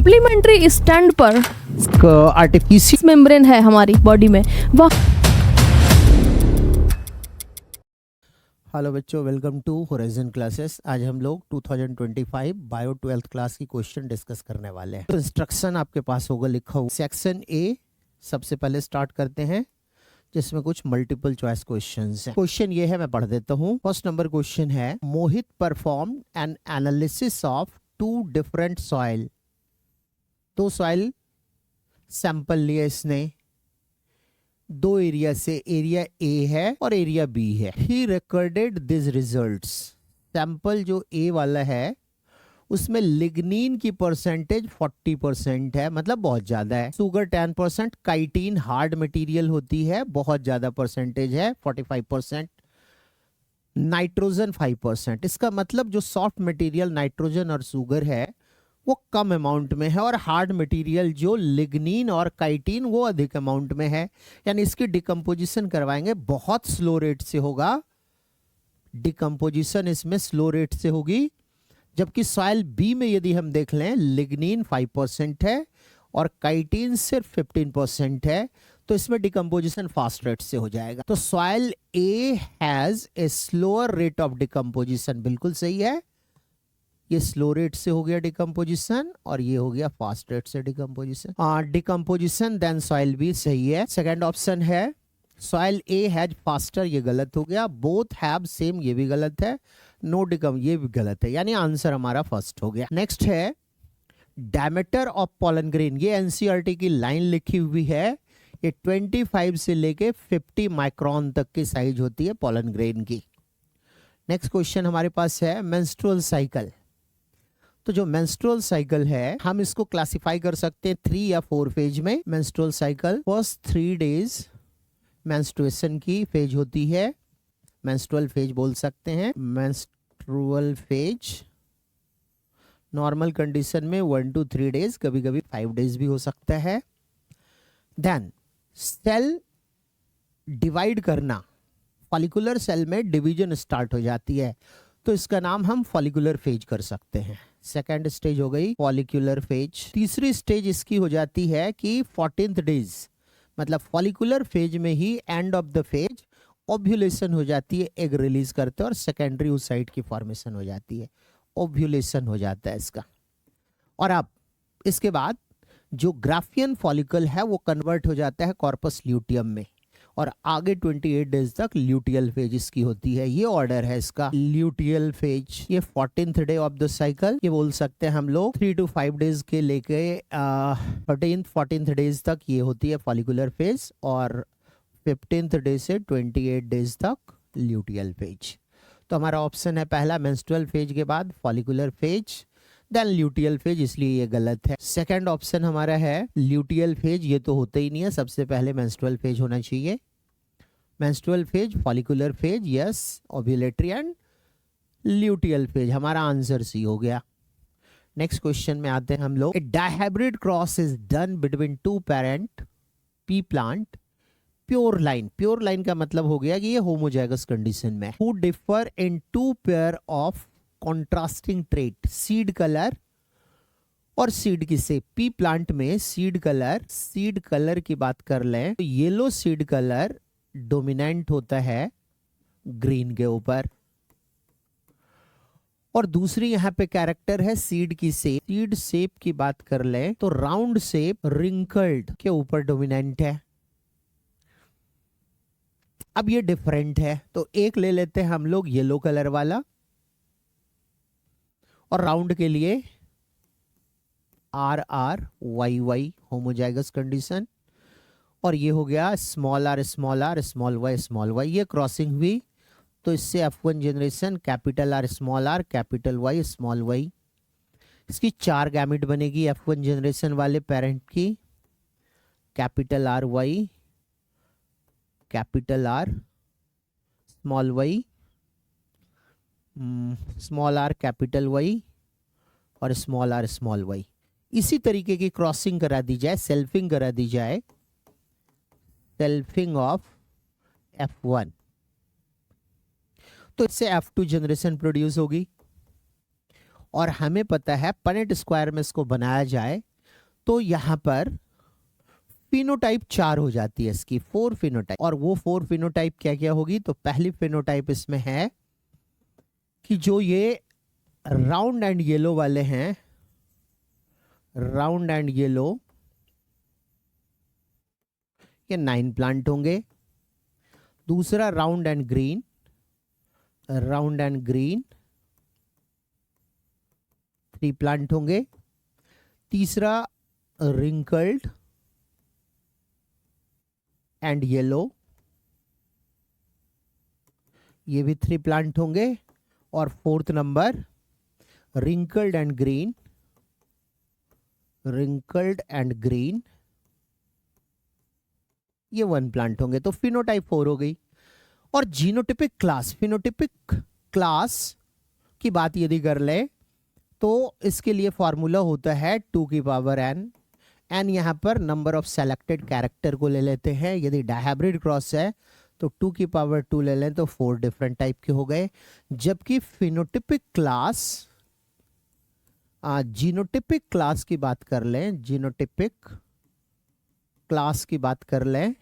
Supplementary stand पर artificial membrane है हमारी बॉडी में वह। हेलो बच्चों, वेलकम टू होराइजन क्लासेस। आज हम लोग 2025 बायो 12th क्लास की क्वेश्चन डिस्कस करने वाले हैं। तो इंस्ट्रक्शन आपके पास होगा लिखा हुआ। सेक्शन ए सबसे पहले स्टार्ट करते हैं, जिसमें कुछ मल्टीपल चॉइस क्वेश्चंस हैं। क्वेश्चन ये है, मैं पढ़ देता हूँ। फर्स्ट नंबर क्वेश्चन है, Mohit perform an analysis of two different soil. दो सॉइल सैंपल लिया इसने, दो एरिया से, एरिया ए है और एरिया बी है। ही रिकॉर्डेड दिस रिजल्ट्स। सैंपल जो ए वाला है उसमें लिग्निन की परसेंटेज 40% है, मतलब बहुत ज्यादा है। शुगर 10%, काइटिन हार्ड मटेरियल होती है, बहुत ज्यादा परसेंटेज है 45%। नाइट्रोजन 5%। इसका मतलब जो सॉफ्ट मटेरियल नाइट्रोजन और शुगर है वो कम अमाउंट में है, और हार्ड मटेरियल जो लिग्निन और काइटिन वो अधिक अमाउंट में है। यानी इसकी डिकम्पोजिशन करवाएंगे, बहुत स्लो रेट से होगा। डिकम्पोजिशन इसमें स्लो रेट से होगी। जबकि सॉइल बी में यदि हम देख लें, लिग्निन 5% है और काइटिन सिर्फ 15% है, तो इसमें डिकम्पोजिशन फास्ट रेट से हो जाएगा। तो soil A has a slower rate of decomposition. बिल्कुल सही है, ये स्लो रेट से हो गया डिकम्पोजिशन और ये हो गया फास्ट रेट से decomposition. Decomposition then soil B सही है। सेकंड ऑप्शन है, सॉइल ए हैज फास्टर, ये गलत हो गया। बोथ हैव सेम, ये भी गलत है। नो डिकम, ये भी गलत है। यानी आंसर हमारा फर्स्ट हो गया। नेक्स्ट है, डायमीटर ऑफ पॉलन ग्रेन। ये एनसीईआरटी की लाइन लिखी हुई है। ये 25 से लेके 50 माइक्रोन तक की साइज होती है पॉलन ग्रेन की। नेक्स्ट क्वेश्चन हमारे पास है, मेंस्ट्रुअल साइकिल। तो जो मेंस्ट्रुअल साइकिल है, हम इसको क्लासिफाई कर सकते हैं 3 या 4 फेज में। Menstrual cycle first 3 days menstruation की फेज होती है, मेंस्ट्रुअल फेज बोल सकते हैं। मेंस्ट्रुअल फेज नॉर्मल कंडीशन में 1 to 3 डेज, कभी कभी 5 डेज भी हो सकता है। देन सेल डिवाइड करना, फॉलिकुलर सेल में डिवीजन स्टार्ट हो जाती है, तो इसका नाम हम फॉलिकुलर फेज कर सकते हैं। सेकेंड स्टेज हो गई फॉलिकुलर फेज। तीसरी स्टेज इसकी हो जाती है कि 14th डेज, मतलब फॉलिकुलर फेज में ही end of the phase ovulation हो जाती है, एग रिलीज करते हैं और सेकेंडरी oocyte की फॉर्मेशन हो जाती है, ओव्यूलेशन हो जाता है इसका। और अब इसके बाद जो ग्राफियन फॉलिकल है वो कन्वर्ट हो जाता है कॉर्पस ल्यूटियम में, और आगे 28 डेज तक ल्यूटियल फेज इसकी होती है। ये ऑर्डर है इसका, ल्यूटियल फेज। ये 14th day of the cycle, ये बोल सकते हैं हम लोग 3 to 5 डेज के लेके 14th डेज तक ये होती है फॉलिकुलर फेज, और 15th डे से 28 डेज तक ल्यूटियल फेज। तो हमारा ऑप्शन है पहला, मेंस्ट्रुअल फेज के बाद follicular phase then luteal phase, इसलिए ये गलत है। सेकंड ऑप्शन हमारा है ल्यूटियल फेज, ये तो होता ही नहीं है, सबसे पहले मेंस्ट्रुअल फेज होना चाहिए। Menstrual phase, follicular phase, yes, ovulatory and luteal phase. हमारा आंसर सी हो गया। नेक्स्ट क्वेश्चन में आते हैं हम लोग। A dihybrid cross is done between 2 parent P plant pure line. Pure line का मतलब हो गया कि ये होमोजाइगस कंडीशन में, who differ in 2 pair of contrasting trait, seed colour और सीड की शेप। पी प्लांट में सीड कलर की बात कर लें तो येलो सीड कलर डोमिनेंट होता है ग्रीन के ऊपर, और दूसरी यहाँ पे कैरेक्टर है सीड की शेप। सीड शेप की बात कर लें तो राउंड शेप रिंकल्ड के ऊपर डोमिनेंट है। अब ये डिफरेंट है, तो एक ले लेते हैं हम लोग येलो कलर वाला, और राउंड के लिए RRYY होमोजाइगस कंडीशन, और ये हो गया small r small r small y small y। ये क्रॉसिंग हुई तो इससे F1 generation, capital R small r capital Y small y। इसकी 4 गैमेट बनेगी F1 जनरेशन वाले पेरेंट की, capital RY capital R small y, small r capital Y और small r small y। इसी तरीके की क्रॉसिंग करा दी जाए, सेल्फिंग करा दी जाए, सेल्फिंग ऑफ F1, तो इससे F2 जनरेशन प्रोड्यूस होगी। और हमें पता है पनेट स्क्वायर में इसको बनाया जाए तो यहाँ पर फिनोटाइप 4 हो जाती है इसकी, 4 फिनोटाइप। और वो 4 फिनोटाइप क्या क्या होगी? तो पहली फिनोटाइप इसमें है कि जो ये राउंड एंड येलो वाले हैं, राउंड एंड येलो, ये 9 प्लांट होंगे। दूसरा round and green, round and green 3 plant होंगे। तीसरा रिंकल्ड एंड येलो, ये भी 3 प्लांट होंगे। और fourth number wrinkled and green, wrinkled and green, ये 1 प्लांट होंगे। तो फिनोटाइप 4 हो गई। और जीनोटिपिक क्लास, फिनोटिपिक क्लास की बात यदि कर ले तो इसके लिए फॉर्मूला होता है 2 की पावर n। एन यहाँ पर नंबर ऑफ सेलेक्टेड कैरेक्टर को ले लेते हैं। यदि डायहाइब्रिड क्रॉस है तो 2 की पावर 2 ले लें तो 4 डिफरेंट टाइप के हो गए। जबकि फिनोटिपिक क्लास, जीनोटिपिक क्लास की बात कर लें, जीनोटिपिक क्लास की बात कर लें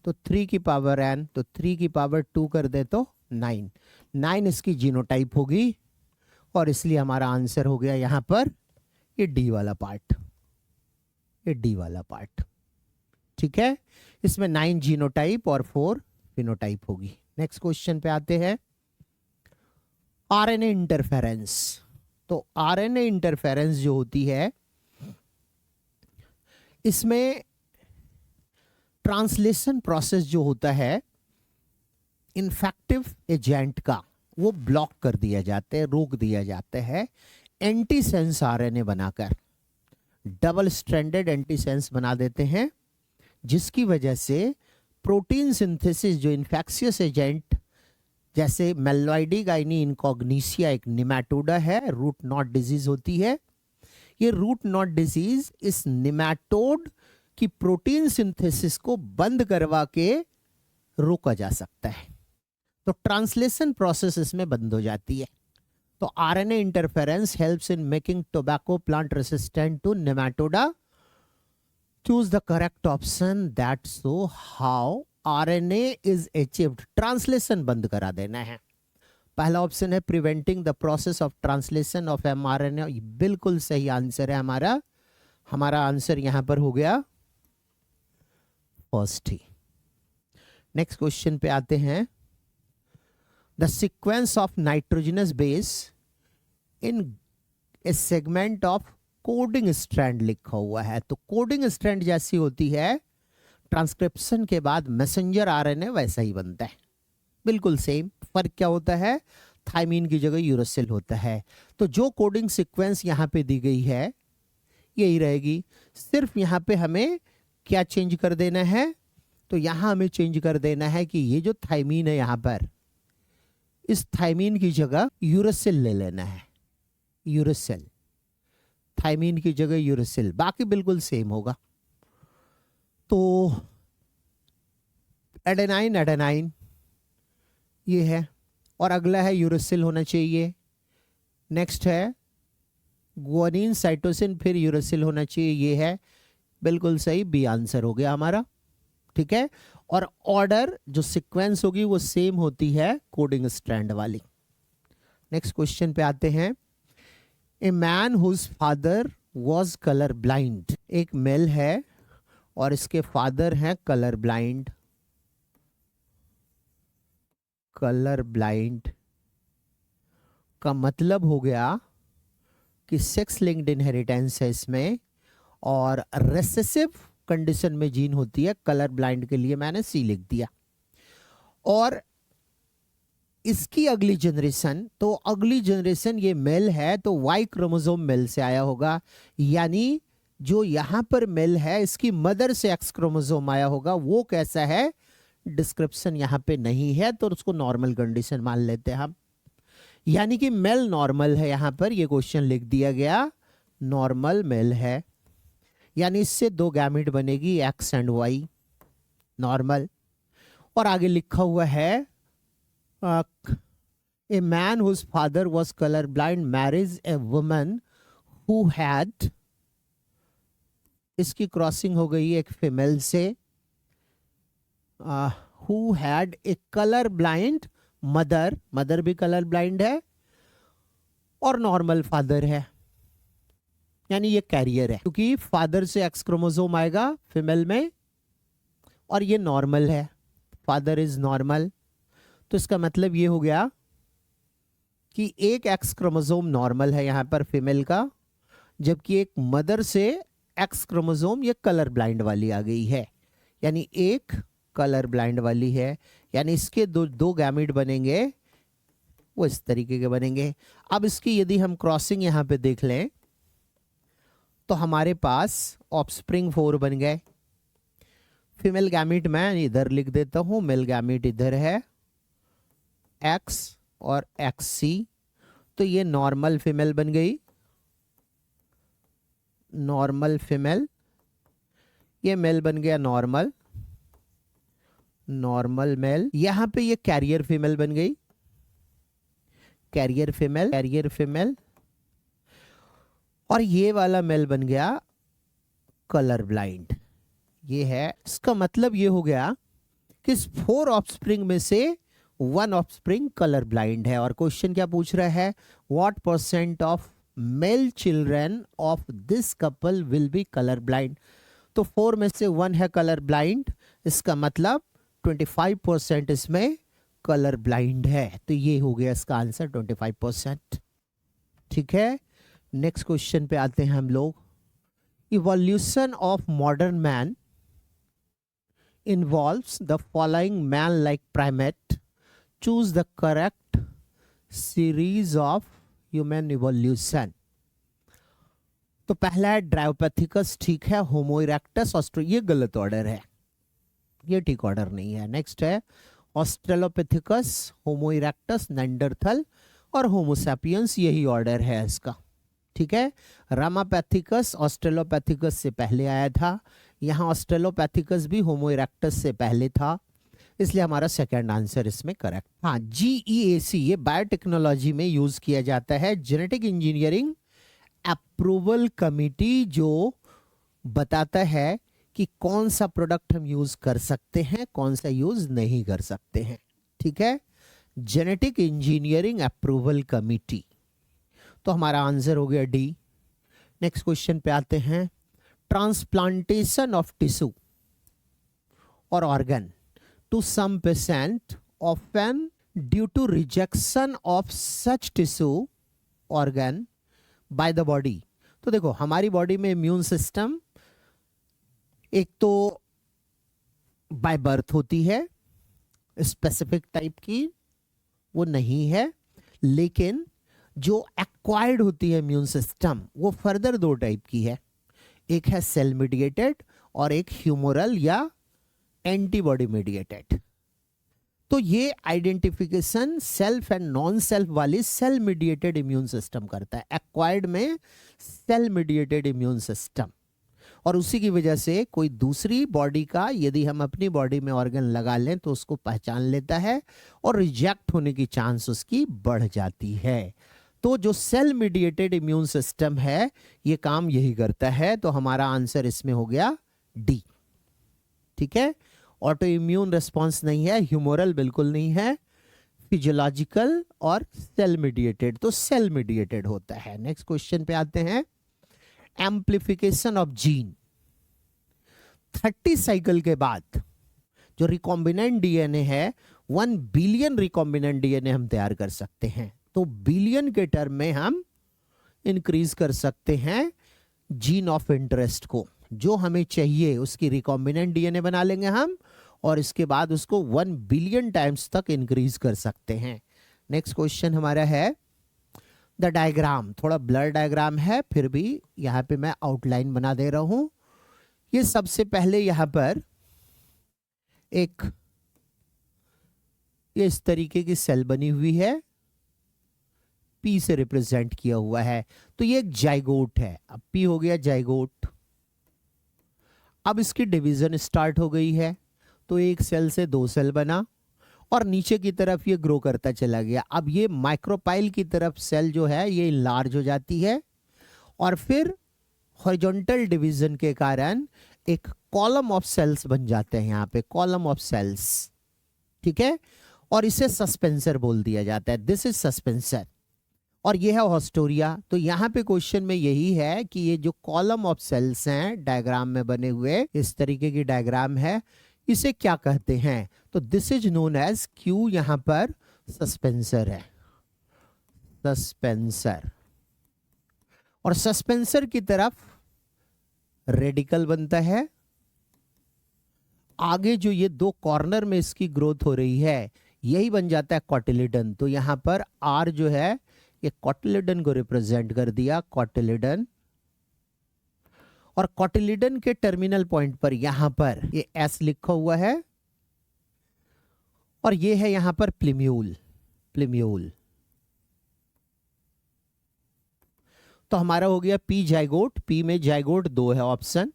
तो 3 की पावर n, तो 3 की पावर 2 कर दे तो 9 इसकी जीनोटाइप होगी। और इसलिए हमारा आंसर हो गया यहाँ पर ये डी वाला पार्ट, ये डी वाला पार्ट। ठीक है, इसमें 9 जीनोटाइप और 4 फिनोटाइप होगी। नेक्स्ट क्वेश्चन पे आते हैं, आरएनए इंटरफेरेंस। तो आरएनए इंटरफेरेंस जो होती है इसमें ट्रांसलेशन प्रोसेस जो होता है इन्फेक्टिव एजेंट का, वो ब्लॉक कर दिया जाता है, रोक दिया जाता है एंटीसेंस आरएनए बनाकर। डबल स्ट्रैंडेड एंटीसेंस बना देते हैं, जिसकी वजह से प्रोटीन सिंथेसिस जो इन्फेक्शियस एजेंट जैसे मेलोइडी गाइनी इनकॉग्निसिया एक निमेटोडा है, रूट नॉट डिजीज होती है। ये रूट नॉट डिजीज इस निमेटोड की प्रोटीन सिंथेसिस को बंद करवा के रोका जा सकता है। तो ट्रांसलेशन प्रोसेस इसमें बंद हो जाती है। तो RNA interference helps in making tobacco plant resistant to nematoda. Choose the correct option that show how RNA is achieved. Translation बंद करा देना है। पहला ऑप्शन है preventing the process of translation of mRNA. बिल्कुल सही आंसर है हमारा। हमारा आंसर यहां पर हो गया फर्स्ट ही। नेक्स्ट क्वेश्चन पे आते हैं, the sequence of nitrogenous base in A segment of coding strand लिखा हुआ है। तो कोडिंग स्ट्रैंड जैसी होती है, ट्रांसक्रिप्शन के बाद मैसेंजर आरएनए वैसा ही बनता है, बिल्कुल सेम। फर्क क्या होता है? थाइमीन की जगह यूरोसिल होता है। तो जो कोडिंग सीक्वेंस यहाँ पे दी गई है यही रहेगी। सिर्फ यहाँ पे हमें क्या चेंज कर देना है? तो यहाँ हमें चेंज कर देना है कि ये जो थाइमीन है यहाँ पर, इस थाइमीन की जगह यूरोसिल ले लेना है। यूरोसिल, थाइमीन की जगह यूरोसिल, बाकी बिल्कुल सेम होगा। तो एडेनाइन एडेनाइन ये है, और अगला है यूरोसिल होना चाहिए। नेक्स्ट है ग्वानिन साइटोसिन, फिर यूरोसिल होना चाहिए, ये है बिल्कुल सही। बी आंसर हो गया हमारा। ठीक है, और ऑर्डर जो सीक्वेंस होगी वो सेम होती है कोडिंग स्ट्रैंड वाली। नेक्स्ट क्वेश्चन पे आते हैं, a man whose father was colour blind. एक मेल है और इसके फादर हैं कलर ब्लाइंड। कलर ब्लाइंड का मतलब हो गया कि सेक्स लिंक्ड इनहेरिटेंस है इसमें, और रेसेसिव कंडीशन में जीन होती है। कलर ब्लाइंड के लिए मैंने सी लिख दिया। और इसकी अगली जनरेशन, तो अगली जनरेशन ये मेल है तो वाई क्रोमोसोम मेल से आया होगा, यानी जो यहां पर मेल है इसकी मदर से एक्स क्रोमोसोम आया होगा। वो कैसा है डिस्क्रिप्शन यहां पे नहीं है, तो उसको नॉर्मल कंडीशन मान लेते हैं हम, यानी कि मेल नॉर्मल है। यहां पर ये क्वेश्चन लिख दिया गया नॉर्मल मेल है, यानी इससे 2 गैमेट बनेगी एक्स एंड वाई, नॉर्मल। और आगे लिखा हुआ है a man whose father was colour blind marriage a woman who had इसकी क्रॉसिंग हो गई एक फीमेल से who had a colour blind mother, mother भी कलर ब्लाइंड है और नॉर्मल फादर है, यानी ये कैरियर है, क्योंकि फादर से एक्स क्रोमोसोम आएगा फीमेल में और ये नॉर्मल है, फादर इज नॉर्मल। तो इसका मतलब ये हो गया कि एक एक्स क्रोमोसोम नॉर्मल है यहां पर फीमेल का, जबकि एक मदर से एक्स क्रोमोसोम ये कलर ब्लाइंड वाली आ गई है, यानी एक कलर ब्लाइंड वाली है, यानी इसके दो गैमेट बनेंगे वो इस तरीके के बनेंगे। अब इसकी यदि हम क्रॉसिंग यहां पे देख लें तो हमारे पास ऑफस्प्रिंग 4 बन गए। फीमेल गैमेट मैं इधर लिख देता हूं, मेल गैमेट इधर है एक्स और एक्स सी, तो ये नॉर्मल फीमेल बन गई, नॉर्मल फीमेल, ये मेल बन गया नॉर्मल, नॉर्मल मेल, यहां पे ये कैरियर फीमेल बन गई, कैरियर फीमेल, कैरियर फीमेल, और ये वाला मेल बन गया कलर ब्लाइंड। ये है, इसका मतलब ये हो गया कि इस 4 ऑफस्प्रिंग में से 1 ऑफस्प्रिंग कलर ब्लाइंड है। और क्वेश्चन क्या पूछ रहा है, what percent of male children of this couple will be colour blind. तो 4 में से 1 है कलर ब्लाइंड, इसका मतलब 25% इसमें कलर ब्लाइंड है। तो ये हो गया इसका आंसर 25%। ठीक है, नेक्स्ट क्वेश्चन पे आते हैं हम लोग। Evolution of modern man involves the following man-like primate. Choose the correct series of human evolution. तो पहला है ड्रायोपैथिकस, ठीक है, होमो इरेक्टस, ये गलत ऑर्डर है, ये ठीक ऑर्डर नहीं है। नेक्स्ट है ऑस्ट्रेलोपैथिकस, होमो इरेक्टस, नेंडरथल और होमोसैपियंस, यही ऑर्डर है इसका। ठीक है, रामापैथिकस ऑस्ट्रेलोपैथिकस से पहले आया था, यहाँ ऑस्ट्रेलोपैथिकस भी होमो इरेक्टस से पहले था, इसलिए हमारा सेकंड आंसर इसमें करेक्ट। हाँ, GEAC ये बायोटेक्नोलॉजी में यूज किया जाता है, जेनेटिक इंजीनियरिंग अप्रूवल कमिटी, जो बताता है कि कौन सा प्रोडक्ट हम यूज कर सकते हैं, कौन सा यूज नहीं कर सकते हैं। ठीक है, जेनेटिक इंजीनियरिंग अप्रूवल कमिटी। तो हमारा आंसर हो गया डी। नेक्स्ट क्वेश्चन पे आते हैं। ट्रांसप्लांटेशन ऑफ टिश्यू और organ to some patient often due to rejection of such tissue organ by the body. तो देखो, हमारी बॉडी में इम्यून सिस्टम एक तो बाय बर्थ होती है, स्पेसिफिक टाइप की वो नहीं है, लेकिन जो एक्वायर्ड होती है इम्यून सिस्टम वो फर्दर 2 टाइप की है, एक है सेल मीडिएटेड और एक ह्यूमोरल या एंटीबॉडी मीडिएटेड। तो ये identification self and non self वाली सेल मीडिएटेड इम्यून सिस्टम करता है, एक्वायर्ड में सेल मीडिएटेड इम्यून सिस्टम। और उसी की वजह से कोई दूसरी बॉडी का यदि हम अपनी बॉडी में ऑर्गन लगा लें तो उसको पहचान लेता है और रिजेक्ट होने की चांस उसकी बढ़ जाती है। तो जो सेल मीडिएटेड इम्यून सिस्टम है ये काम यही करता है। तो हमारा आंसर इसमें हो गया डी। ठीक है, ऑटो इम्यून रिस्पॉन्स नहीं है, ह्यूमोरल बिल्कुल नहीं है, फिजियोलॉजिकल और सेल मीडिएटेड, तो सेल मीडिएटेड होता है। नेक्स्ट क्वेश्चन पे आते हैं। एम्प्लीफिकेशन ऑफ जीन 30 साइकिल के बाद जो रिकॉम्बिनेंट डीएनए है 1 बिलियन रिकॉम्बिनेंट डीएनए हम तैयार कर सकते हैं। तो बिलियन के टर्म में हम इंक्रीज कर सकते हैं जीन ऑफ इंटरेस्ट को, जो हमें चाहिए उसकी रिकॉम्बिनेंट डीएनए बना लेंगे हम और इसके बाद उसको 1 बिलियन टाइम्स तक इंक्रीज कर सकते हैं। नेक्स्ट क्वेश्चन हमारा है द डायग्राम, थोड़ा ब्लर डायग्राम है फिर भी यहाँ पे मैं आउटलाइन बना दे रहा हूं। ये सबसे पहले यहाँ पर एक ये इस तरीके की सेल बनी हुई है, पी से रिप्रेजेंट किया हुआ है, तो ये एक जाइगोट है। अब पी हो गया जाइगोट। अब इसकी डिवीजन स्टार्ट हो गई है, तो एक सेल से 2 सेल बना और नीचे की तरफ ये ग्रो करता चला गया। अब ये माइक्रोपाइल की तरफ सेल जो है ये लार्ज हो जाती है और फिर हॉरिजॉन्टल डिवीजन के कारण एक कॉलम ऑफ सेल्स बन जाते हैं, यहाँ पे कॉलम ऑफ सेल्स, ठीक है, और इसे सस्पेंसर बोल दिया जाता है, दिस इज सस्पेंसर। और ये है ऑस्टोरिया। तो यहाँ पे क्वेश्चन में यही है कि ये जो कॉलम ऑफ सेल्स हैं डायग्राम में बने हुए, इस तरीके की डायग्राम है, इसे क्या कहते हैं? तो this is known as Q, यहाँ पर सस्पेंसर है, सस्पेंसर। और सस्पेंसर की तरफ रेडिकल बनता है। आगे जो ये दो कॉर्नर में इसकी ग्रोथ हो रही है यही बन जाता है कॉटिलिडन। तो यहां पर आर जो है ये कॉटिलिडन को रिप्रेजेंट कर दिया, कॉटिलिडन। और कॉटिलिडन के टर्मिनल पॉइंट पर यहां पर ये एस लिखा हुआ है और ये है यहां पर प्लिम्यूल, प्लिम्यूल। तो हमारा हो गया पी जाइगोट। पी में जाइगोट 2 है ऑप्शन,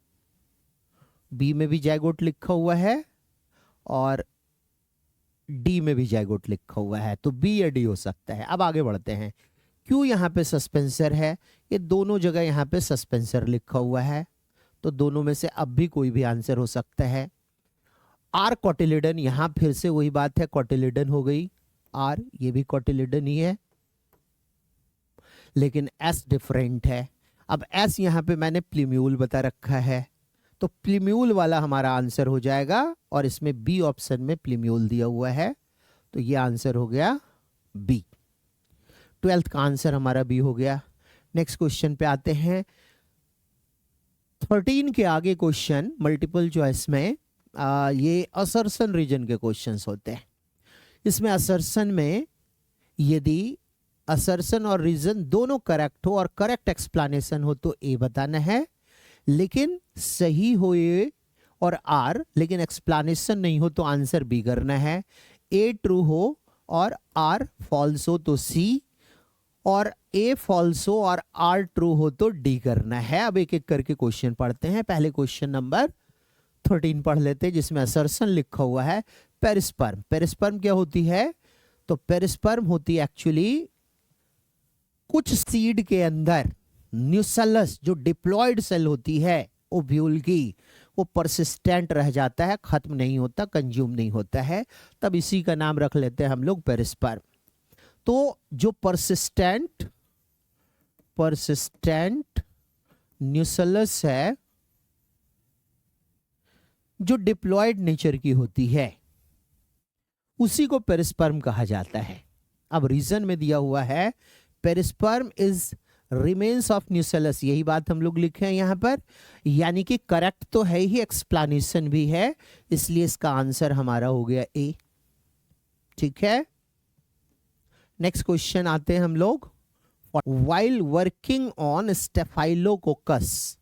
बी में भी जाइगोट लिखा हुआ है और डी में भी जाइगोट लिखा हुआ है, तो बी या डी हो सकता है। अब आगे बढ़ते हैं। क्यों यहाँ पे सस्पेंसर है, ये दोनों जगह यहाँ पे सस्पेंसर लिखा हुआ है, तो दोनों में से अब भी कोई भी आंसर हो सकता है। आर कॉटिलिडन, यहाँ फिर से वही बात है, कॉटिलिडन हो गई आर, ये भी कॉटिलिडन ही है, लेकिन एस डिफरेंट है। अब एस यहाँ पे मैंने प्लिम्यूल बता रखा है, तो प्लिम्यूल वाला हमारा आंसर हो जाएगा और इसमें बी ऑप्शन में प्लिम्यूल दिया हुआ है, तो ये आंसर हो गया बी। 12th का आंसर हमारा बी हो गया। नेक्स्ट क्वेश्चन पे आते हैं। 13 के आगे क्वेश्चन मल्टीपल चॉइस में ये असर्शन रीजन के क्वेश्चंस होते हैं। इसमें असर्शन में यदि असर्शन और रीजन दोनों करेक्ट हो और करेक्ट एक्सप्लेनेशन हो तो ए बताना है, लेकिन सही हो ए और आर, लेकिन एक्सप्लेनेशन नहीं हो तो आंसर बी करना है। ए ट्रू हो और आर फॉल्स हो तो सी, और ए फॉल्स हो और आर ट्रू हो तो डी करना है। अब एक एक करके क्वेश्चन पढ़ते हैं। पहले क्वेश्चन नंबर 13 पढ़ लेते हैं, जिसमें असर्शन लिखा हुआ है पेरिस्पर्म। पेरिस्पर्म क्या होती है? तो पेरिस्पर्म होती है एक्चुअली कुछ सीड के अंदर न्यूसेलस जो डिप्लॉयड सेल होती है ओव्यूल की, वो परसिस्टेंट रह जाता है, खत्म नहीं होता, कंज्यूम नहीं होता है, तब इसी का नाम रख लेते हैं हम लोग पेरिस्पर्म। तो जो परसिस्टेंट न्यूसेलस है जो डिप्लॉयड नेचर की होती है, उसी को पेरिस्पर्म कहा जाता है। अब रीजन में दिया हुआ है perisperm is remains of nucellus, यही बात हम लोग लिखे हैं यहां पर, यानी कि करेक्ट तो है ही, एक्सप्लेनेशन भी है, इसलिए इसका आंसर हमारा हो गया ए। ठीक है, नेक्स्ट क्वेश्चन आते हैं हम लोग। वाइल वर्किंग ऑन स्टेफाइलोकोकस,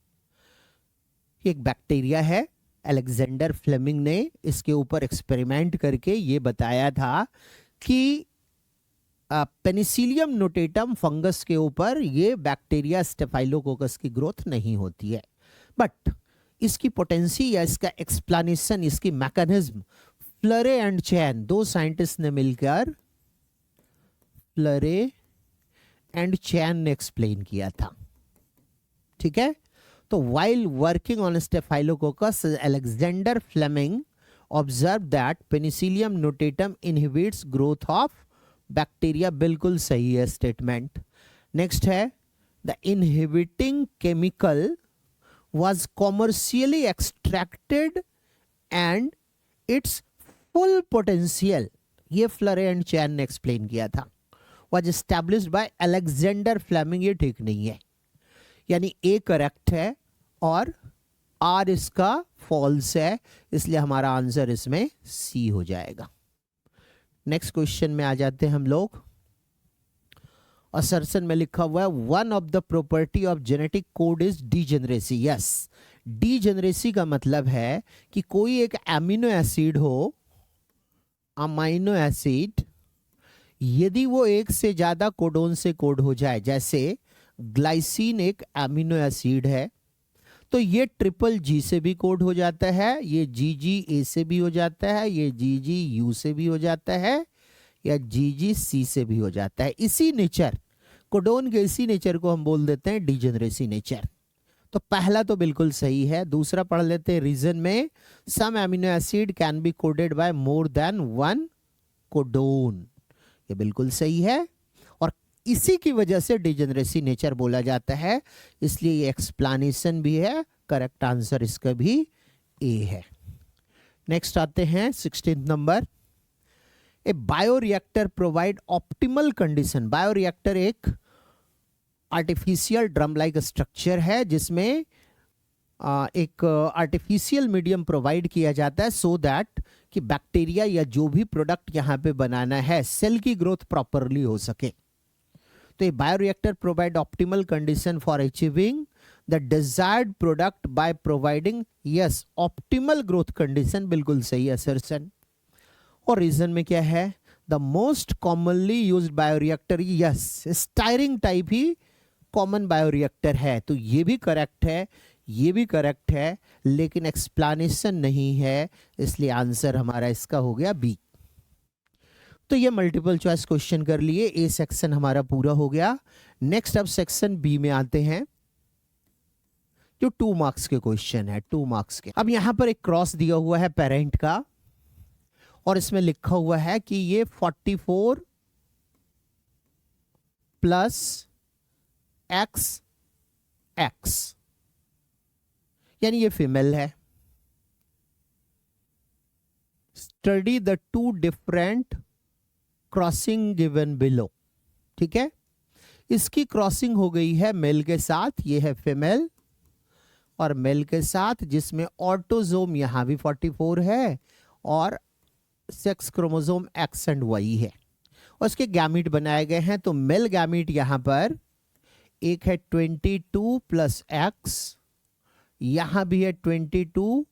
एक बैक्टीरिया है, अलेक्जेंडर फ्लेमिंग ने इसके ऊपर एक्सपेरिमेंट करके ये बताया था कि पेनिसिलियम नोटेटम फंगस के ऊपर ये बैक्टीरिया स्टेफाइलोकोकस की ग्रोथ नहीं होती है, बट इसकी पोटेंसी या इसका एक्सप्लेनेशन, इसकी मैकेनिज्म फ्लरे एंड चैन, दो साइंटिस्ट ने मिलकर फ्लरे एंड चैन ने एक्सप्लेन किया था। ठीक है, तो while working on Staphylococcus, Alexander Fleming observed that Penicillium notatum inhibits growth of bacteria। बिल्कुल सही है स्टेटमेंट। नेक्स्ट है the inhibiting chemical was commercially extracted and its full potential, ये फ्लरे एंड चैन ने एक्सप्लेन किया था, was established by Alexander Fleming। ये ठीक नहीं है, यानी ए करेक्ट है और आर इसका फॉल्स है, इसलिए हमारा आंसर इसमें सी हो जाएगा। नेक्स्ट क्वेश्चन में आ जाते हैं हम लोग। असर्शन में लिखा हुआ है one of the property of genetic code is degeneracy. Yes, degeneracy का मतलब है कि कोई एक एमिनो एसिड हो, अमाइनो एसिड, यदि वो एक से ज्यादा कोडोन से कोड हो जाए, जैसे ग्लाइसिन एक एमिनो एसिड है, तो ये ट्रिपल जी से भी कोड हो जाता है, ये जी जी ए से भी हो जाता है, ये जी जी यू से भी हो जाता है, या जी जी सी से भी हो जाता है। इसी नेचर, कोडोन के इसी नेचर को हम बोल देते हैं डीजेनरेसी नेचर। तो पहला तो बिल्कुल सही है। दूसरा पढ़ लेते हैं रीजन में, some amino acid can be coded by more than one codon, ये बिल्कुल सही है और इसी की वजह से डिजेनरेसी नेचर बोला जाता है, इसलिए ये एक्सप्लेनेशन भी है। करेक्ट आंसर इसका भी ए है। नेक्स्ट आते हैं 16 number, a bioreactor provide optimal condition. Bioreactor एक आर्टिफिशियल ड्रम लाइक स्ट्रक्चर है जिसमें एक आर्टिफिशियल मीडियम प्रोवाइड किया जाता है सो दैट कि बैक्टीरिया या जो भी प्रोडक्ट यहाँ पे बनाना है सेल की ग्रोथ प्रॉपरली हो सके। तो ये bioreactor provide optimal condition for achieving the desired product by providing, yes optimal growth condition, बिल्कुल सही असर्शन। और रीजन में क्या है, the most commonly used bioreactor, yes steering type he common bioreactor है, तो ये भी करेक्ट है, ये भी करेक्ट है, लेकिन एक्सप्लेनेशन नहीं है, इसलिए आंसर हमारा इसका हो गया बी। तो ये मल्टीपल चॉइस क्वेश्चन कर लिए, ए सेक्शन हमारा पूरा हो गया। नेक्स्ट अब सेक्शन बी में आते हैं जो 2 मार्क्स के क्वेश्चन है, 2 मार्क्स के। अब यहां पर एक क्रॉस दिया हुआ है पेरेंट का और इसमें लिखा हुआ है कि ये 44 प्लस एक्स एक्स, यानी ये फीमेल है। Study the 2 different crossing given below, ठीक है। इसकी क्रॉसिंग हो गई है मेल के साथ, ये है फीमेल, और मेल के साथ जिसमें ऑटोजोम यहां भी 44 है और sex chromosome X and Y है, और उसके गैमीट बनाए गए हैं। तो मेल गैमीट यहां पर एक है 22 प्लस एक्स, यहां भी है 22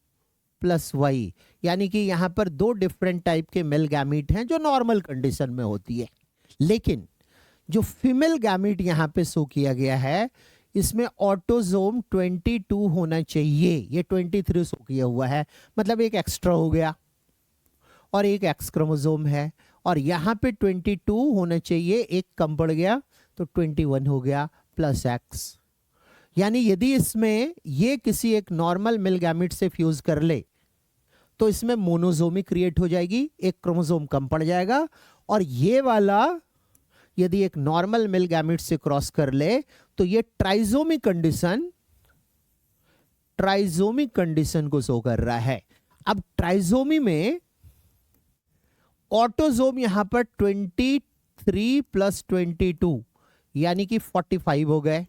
प्लस वाई, यानी कि यहां पर 2 डिफरेंट टाइप के मेल गैमीट हैं जो नॉर्मल कंडीशन में होती है। लेकिन जो फीमेल गैमीट यहां पे शो किया गया है इसमें ऑटोजोम 22 होना चाहिए, ये 23 शो किया हुआ है, मतलब एक एक्स्ट्रा हो गया और एक एक्स क्रोमोसोम है, और यहां पे 22 होना चाहिए, एक कम पड़ गया तो 21 हो गया प्लस एक्स। यानी यदि इसमें ये किसी एक नॉर्मल मेल गैमीट से फ्यूज कर ले तो इसमें मोनोजोमी क्रिएट हो जाएगी, एक क्रोमोसोम कम पड़ जाएगा, और ये वाला यदि एक नॉर्मल मेल गैमीट से क्रॉस कर ले तो ये ट्राइजोमिक कंडीशन को शो कर रहा है। अब ट्राइजोमी में ऑटोजोम यहां पर 23 प्लस 22 यानी कि 45 हो गए,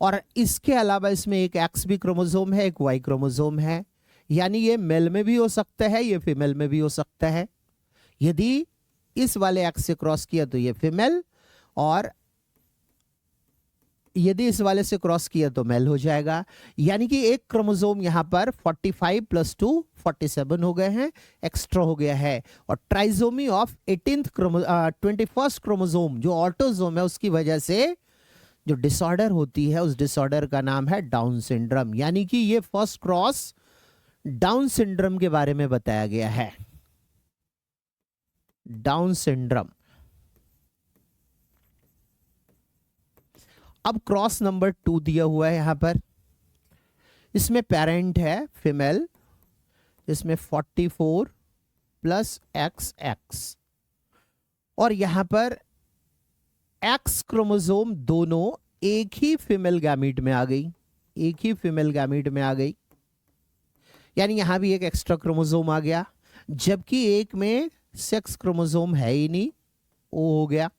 और इसके अलावा इसमें एक एक्स भी क्रोमोसोम है, एक वाई क्रोमोसोम है, यानी ये मेल में भी हो सकता है, ये फीमेल में भी हो सकता है। यदि इस वाले एक्स से क्रॉस किया तो ये फीमेल, और यदि इस वाले से क्रॉस किया तो मेल हो जाएगा, यानी कि एक क्रोमोसोम यहां पर 45 प्लस 2 47 हो गए हैं, एक्स्ट्रा हो गया है। और ट्राइजोमी ऑफ 21st क्रोमोसोम जो ऑटोजोम है उसकी वजह से जो डिसऑर्डर होती है उस डिसऑर्डर का नाम है डाउन सिंड्रोम, यानी कि ये फर्स्ट क्रॉस डाउन सिंड्रोम के बारे में बताया गया है, डाउन सिंड्रोम। अब क्रॉस नंबर 2 दिया हुआ है यहां पर, इसमें पेरेंट है फीमेल, इसमें 44 प्लस एक्स एक्स, और यहां पर एक्स क्रोमोसोम दोनों एक ही फीमेल गैमीट में आ गई, एक ही फीमेल गैमीट में आ गई, यानी यहां भी एक एक्स्ट्रा क्रोमोसोम आ गया, जबकि एक में सेक्स क्रोमोसोम है ही नहीं, वो हो गया।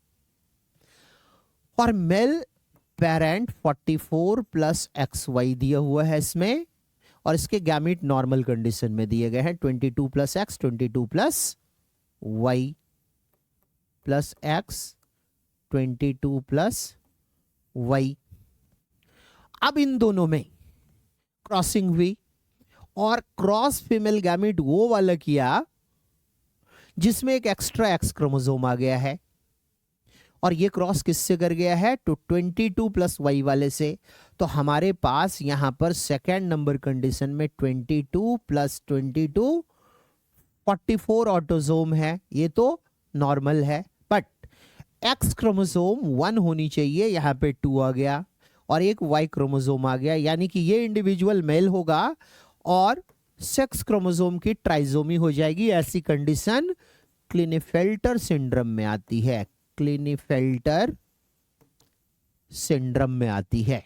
और male parent 44 plus X Y दिया हुआ है इसमें, और इसके गैमीट नॉर्मल कंडीशन में दिए गए हैं 22 plus X, 22 plus Y plus X, 22 plus Y. अब इन दोनों में क्रॉसिंग हुई, और क्रॉस फीमेल गैमीट वो वाला किया जिसमें एक एक्स्ट्रा एक्स क्रोमोसोम आ गया है, और ये क्रॉस किससे कर गया है, तो 22 प्लस वाई वाले से। तो हमारे पास यहां पर सेकेंड नंबर कंडीशन में 22 प्लस 22 44 ऑटोजोम है, ये तो नॉर्मल है, बट एक्स क्रोमोसोम 1 होनी चाहिए, यहां पे 2 आ गया, और एक वाई क्रोमोसोम आ गया, यानी कि ये इंडिविजुअल मेल होगा और सेक्स क्रोमोसोम की ट्राइजोमी हो जाएगी। ऐसी कंडीशन क्लिनेफेल्टर सिंड्रोम में आती है, क्लिनेफेल्टर सिंड्रोम में आती है।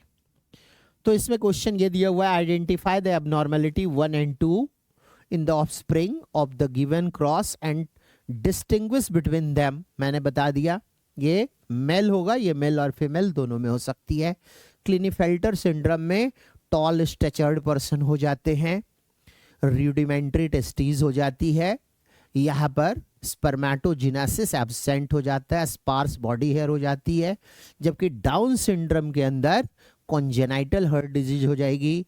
तो इसमें क्वेश्चन ये दिया हुआ है, identify the abnormality 1 and 2 in the offspring of the given cross and distinguish between them. मैंने बता दिया ये मेल होगा, ये मेल और फीमेल दोनों में हो सकती है। क्लिनेफेल्टर सिंड्रोम में टॉल स्ट्रेचर्ड पर्सन हो जाते हैं, रूडिमेंट्री टेस्टीज हो जाती है, यहाँ पर स्पर्मेटोजेनेसिस एब्सेंट हो जाता है, स्पार्स बॉडी हेयर हो जाती है। जबकि डाउन सिंड्रोम के अंदर कॉन्जेनाइटल हार्ट डिजीज हो जाएगी,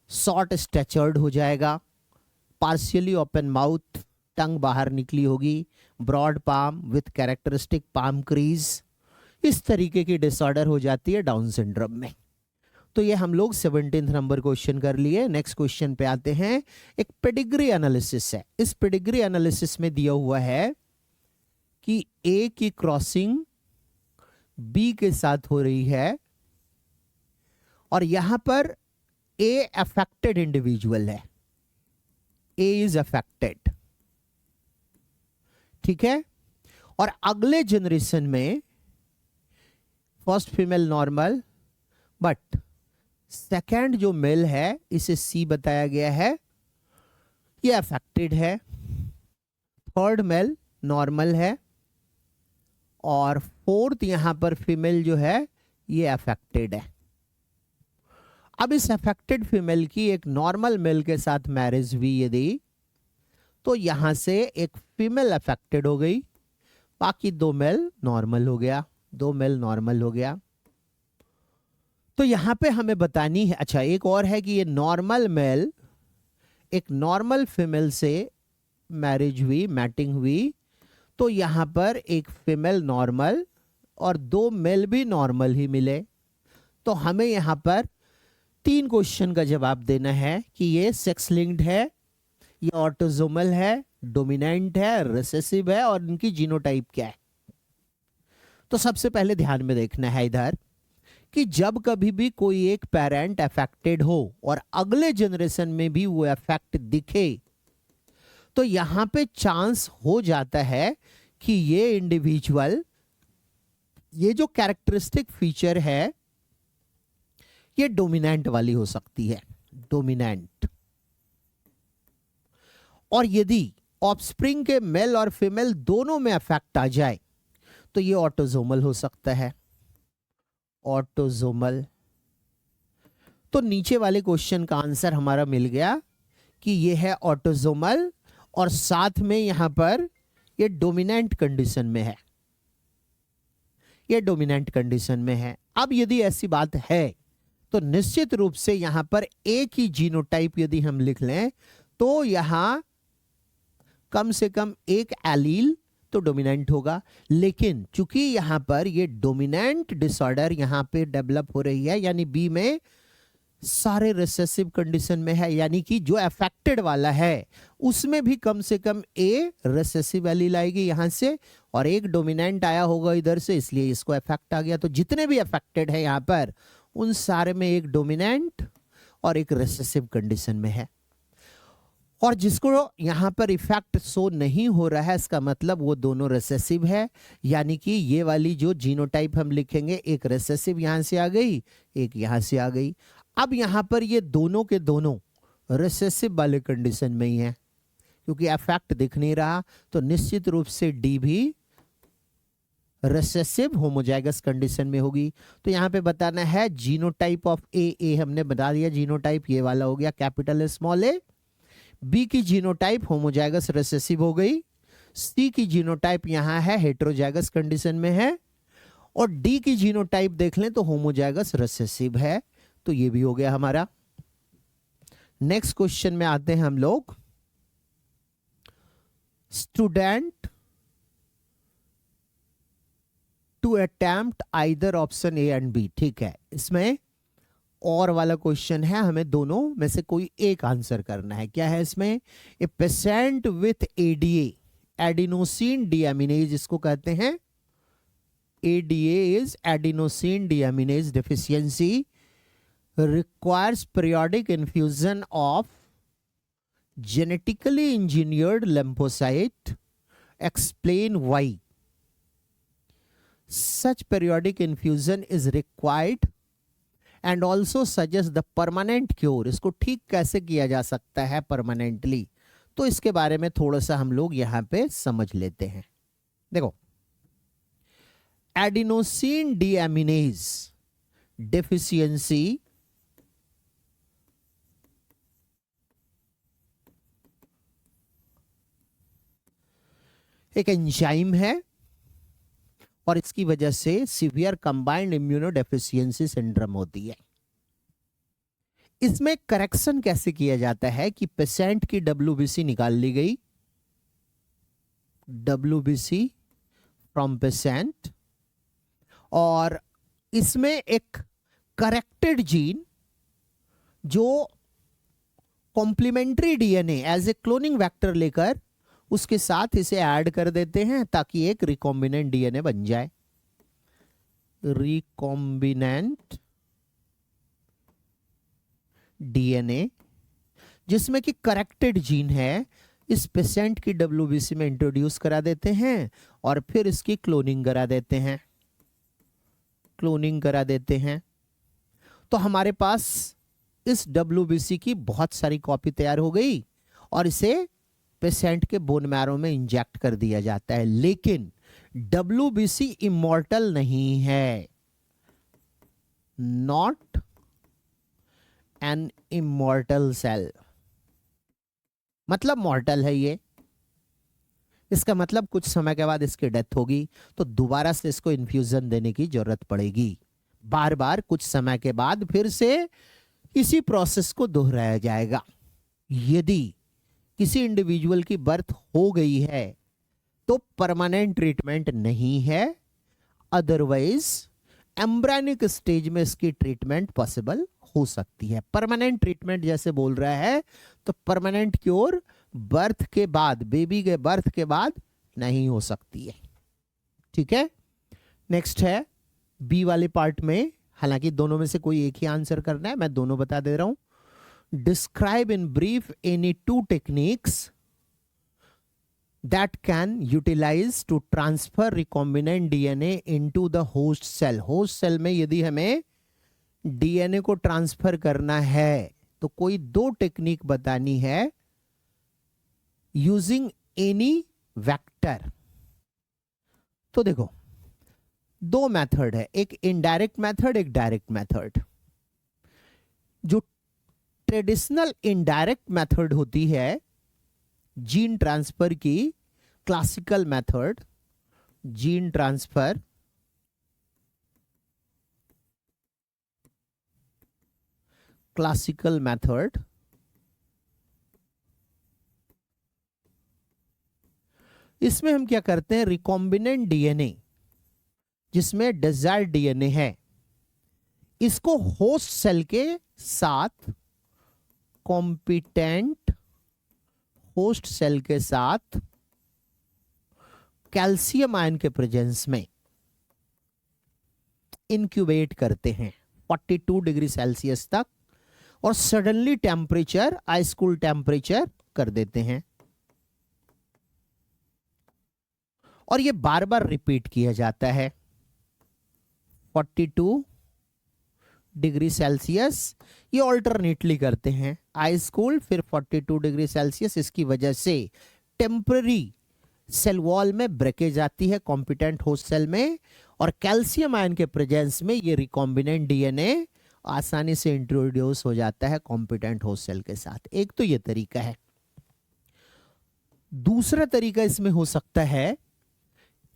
शॉर्ट स्ट्रेचर्ड हो जाएगा, पार्शियली ओपन माउथ, टंग बाहर निकली होगी, broad palm with characteristic palm crease, इस तरीके की डिसऑर्डर हो जाती है डाउन सिंड्रोम में। तो ये हम लोग 17 नंबर क्वेश्चन कर लिए। नेक्स्ट क्वेश्चन पे आते हैं। एक पेडिग्री एनालिसिस है। इस पेडिग्री एनालिसिस में दिया हुआ है कि ए की क्रॉसिंग बी के साथ हो रही है और यहां पर ए अफेक्टेड इंडिविजुअल है, ए इज अफेक्टेड, ठीक है। और अगले जनरेशन में first female normal, but second जो मेल है इसे सी बताया गया है, ये अफेक्टेड है। थर्ड मेल नॉर्मल है और फोर्थ यहां पर फीमेल जो है ये अफेक्टेड है। अब इस अफेक्टेड फीमेल की एक नॉर्मल मेल के साथ मैरिज हुई यदि, तो यहां से एक फीमेल अफेक्टेड हो गई, बाकी दो मेल नॉर्मल हो गया, दो मेल नॉर्मल हो गया। तो यहां पे हमें बतानी है, अच्छा एक और है कि ये नॉर्मल मेल एक नॉर्मल फीमेल से मैरिज हुई, मैटिंग हुई, तो यहां पर एक फीमेल नॉर्मल और दो मेल भी नॉर्मल ही मिले। तो हमें यहां पर 3 क्वेश्चन का जवाब देना है कि ये सेक्स लिंक्ड है, ये ऑटोसोमल है, डोमिनेंट है, रिसेसिव है और इनकी जीनोटाइप क्या है। तो सबसे पहले ध्यान में देखना है इधर कि जब कभी भी कोई एक पेरेंट अफेक्टेड हो और अगले जनरेशन में भी वो अफेक्ट दिखे, तो यहां पे चांस हो जाता है कि ये इंडिविजुअल, ये जो कैरेक्टरिस्टिक फीचर है ये डोमिनेंट वाली हो सकती है, डोमिनेंट। और यदि ऑफस्प्रिंग के मेल और फीमेल दोनों में अफेक्ट आ जाए तो ये ऑटोसोमल हो सकता है, ऑटोसोमल। तो नीचे वाले क्वेश्चन का आंसर हमारा मिल गया कि ये है ऑटोसोमल और साथ में यहां पर ये डोमिनेंट कंडीशन में है, ये डोमिनेंट कंडीशन में है। अब यदि ऐसी बात है तो निश्चित रूप से यहां पर एक ही जीनोटाइप यदि हम लिख लें तो यहां कम से कम एक एलील तो डोमिनेंट होगा। लेकिन चूंकि यहां पर ये डोमिनेंट डिसऑर्डर यहां पे डेवलप हो रही है, यानी बी में सारे रिसेसिव कंडीशन में है, यानी कि जो अफेक्टेड वाला है उसमें भी कम से कम ए रिसेसिव एलील आएगी यहां से और एक डोमिनेंट आया होगा इधर से, इसलिए इसको अफेक्ट आ गया। तो जितने भी अफेक्टेड है यहां पर उन सारे में एक डोमिनेंट और एक रिसेसिव कंडीशन में है। और जिसको यहां पर इफेक्ट शो नहीं हो रहा है इसका मतलब वो दोनों रिसेसिव है, यानी कि ये वाली जो जीनोटाइप हम लिखेंगे एक रिसेसिव यहां से आ गई, एक यहां से आ गई। अब यहां पर ये दोनों के दोनों रिसेसिव वाले कंडीशन में ही है, क्योंकि इफेक्ट दिख नहीं रहा, तो निश्चित रूप से डी भी रिसेसिव होमोजाइगस कंडीशन में होगी। तो यहां पे बताना है जीनोटाइप ऑफ ए हमने बता दिया, जीनोटाइप ये वाला हो गया कैपिटल स्मॉल ए। बी की जीनोटाइप होमोजाइगस रिसेसिव हो गई, सी की जीनोटाइप यहां है हेटेरोजाइगस कंडीशन में है और डी की जीनोटाइप देख लें तो होमोजाइगस रिसेसिव है। तो ये भी हो गया हमारा। नेक्स्ट क्वेश्चन में आते हैं हम लोग। Student to attempt either option A and B, ठीक है। इसमें और वाला क्वेश्चन है, हमें दोनों में से कोई एक आंसर करना है। क्या है इसमें? A patient with ADA, adenosine deaminase इसको कहते हैं, ADA is adenosine deaminase deficiency, requires periodic infusion of genetically engineered lymphocyte. Explain why. Such periodic infusion is required and also suggest the permanent cure. इसको ठीक कैसे किया जा सकता है परमानेंटली, तो इसके बारे में थोड़ा सा हम लोग यहाँ पे समझ लेते हैं। देखो, एडिनोसिन डीएमिनेज डेफिशिएंसी एक एंजाइम है और इसकी वजह से सीवियर कंबाइंड इम्यूनोडेफिशिएंसी सिंड्रोम होती है। इसमें करेक्शन कैसे किया जाता है कि पेशेंट की WBC निकाल ली गई, WBC फ्रॉम पेशेंट, और इसमें एक करेक्टेड जीन जो complementary DNA as a cloning vector लेकर उसके साथ इसे ऐड कर देते हैं ताकि एक रिकॉम्बिनेंट डीएनए बन जाए। रिकॉम्बिनेंट डीएनए जिसमें कि करेक्टेड जीन है, इस पेशेंट की WBC में इंट्रोड्यूस करा देते हैं और फिर इसकी क्लोनिंग करा देते हैं। क्लोनिंग करा देते हैं तो हमारे पास इस WBC की बहुत सारी कॉपी तैयार हो गई और इसे पेशेंट के बोन मैरो में इंजेक्ट कर दिया जाता है। लेकिन WBC इमॉर्टल नहीं है, नॉट एन इमॉर्टल सेल, मतलब मॉर्टल है ये। इसका मतलब कुछ समय के बाद इसकी डेथ होगी तो दोबारा से इसको इन्फ्यूजन देने की जरूरत पड़ेगी। बार बार कुछ समय के बाद फिर से इसी प्रोसेस को दोहराया जाएगा। यदि किसी इंडिविजुअल की बर्थ हो गई है तो परमानेंट ट्रीटमेंट नहीं है, अदरवाइज एम्ब्रियोनिक स्टेज में इसकी ट्रीटमेंट पॉसिबल हो सकती है। परमानेंट ट्रीटमेंट जैसे बोल रहा है तो परमानेंट क्योर बर्थ के बाद, बेबी के बर्थ के बाद नहीं हो सकती है। ठीक है, नेक्स्ट है बी वाले पार्ट में, हालांकि दोनों में से कोई एक ही आंसर करना है, मैं दोनों बता दे रहा हूं। Describe in brief any two techniques that can utilize to transfer recombinant DNA into the host cell. Host cell में यदि हमें डीएनए को ट्रांसफर करना है तो कोई दो टेक्निक बतानी है यूजिंग एनी वेक्टर। तो देखो, दो मेथड है, एक इनडायरेक्ट मेथड, एक डायरेक्ट मेथड। जो ट्रेडिशनल इनडायरेक्ट मेथड होती है जीन ट्रांसफर की, classical method gene transfer, classical method, इसमें हम क्या करते हैं, रिकॉम्बिनेंट डीएनए जिसमें डिजायर्ड डीएनए है, इसको होस्ट सेल के साथ, कॉम्पिटेंट होस्ट सेल के साथ कैल्शियम आयन के प्रेजेंस में इंक्यूबेट करते हैं 42 डिग्री सेल्सियस तक और suddenly temperature ice cool temperature कर देते हैं। और ये बार बार रिपीट किया जाता है। 42 डिग्री सेल्सियस ये ऑल्टरनेटली करते हैं, आइस कूल फिर 42 डिग्री सेल्सियस। इसकी वजह से टेम्पररी सेल वॉल में ब्रेकेज आती है कॉम्पिटेंट होस्ट सेल में और कैल्शियम आयन के प्रेजेंस में ये रिकॉम्बिनेंट डीएनए आसानी से इंट्रोड्यूस हो जाता है कॉम्पिटेंट होस्ट सेल के साथ। एक तो ये तरीका है। दूसरा तरीका इसमें हो सकता है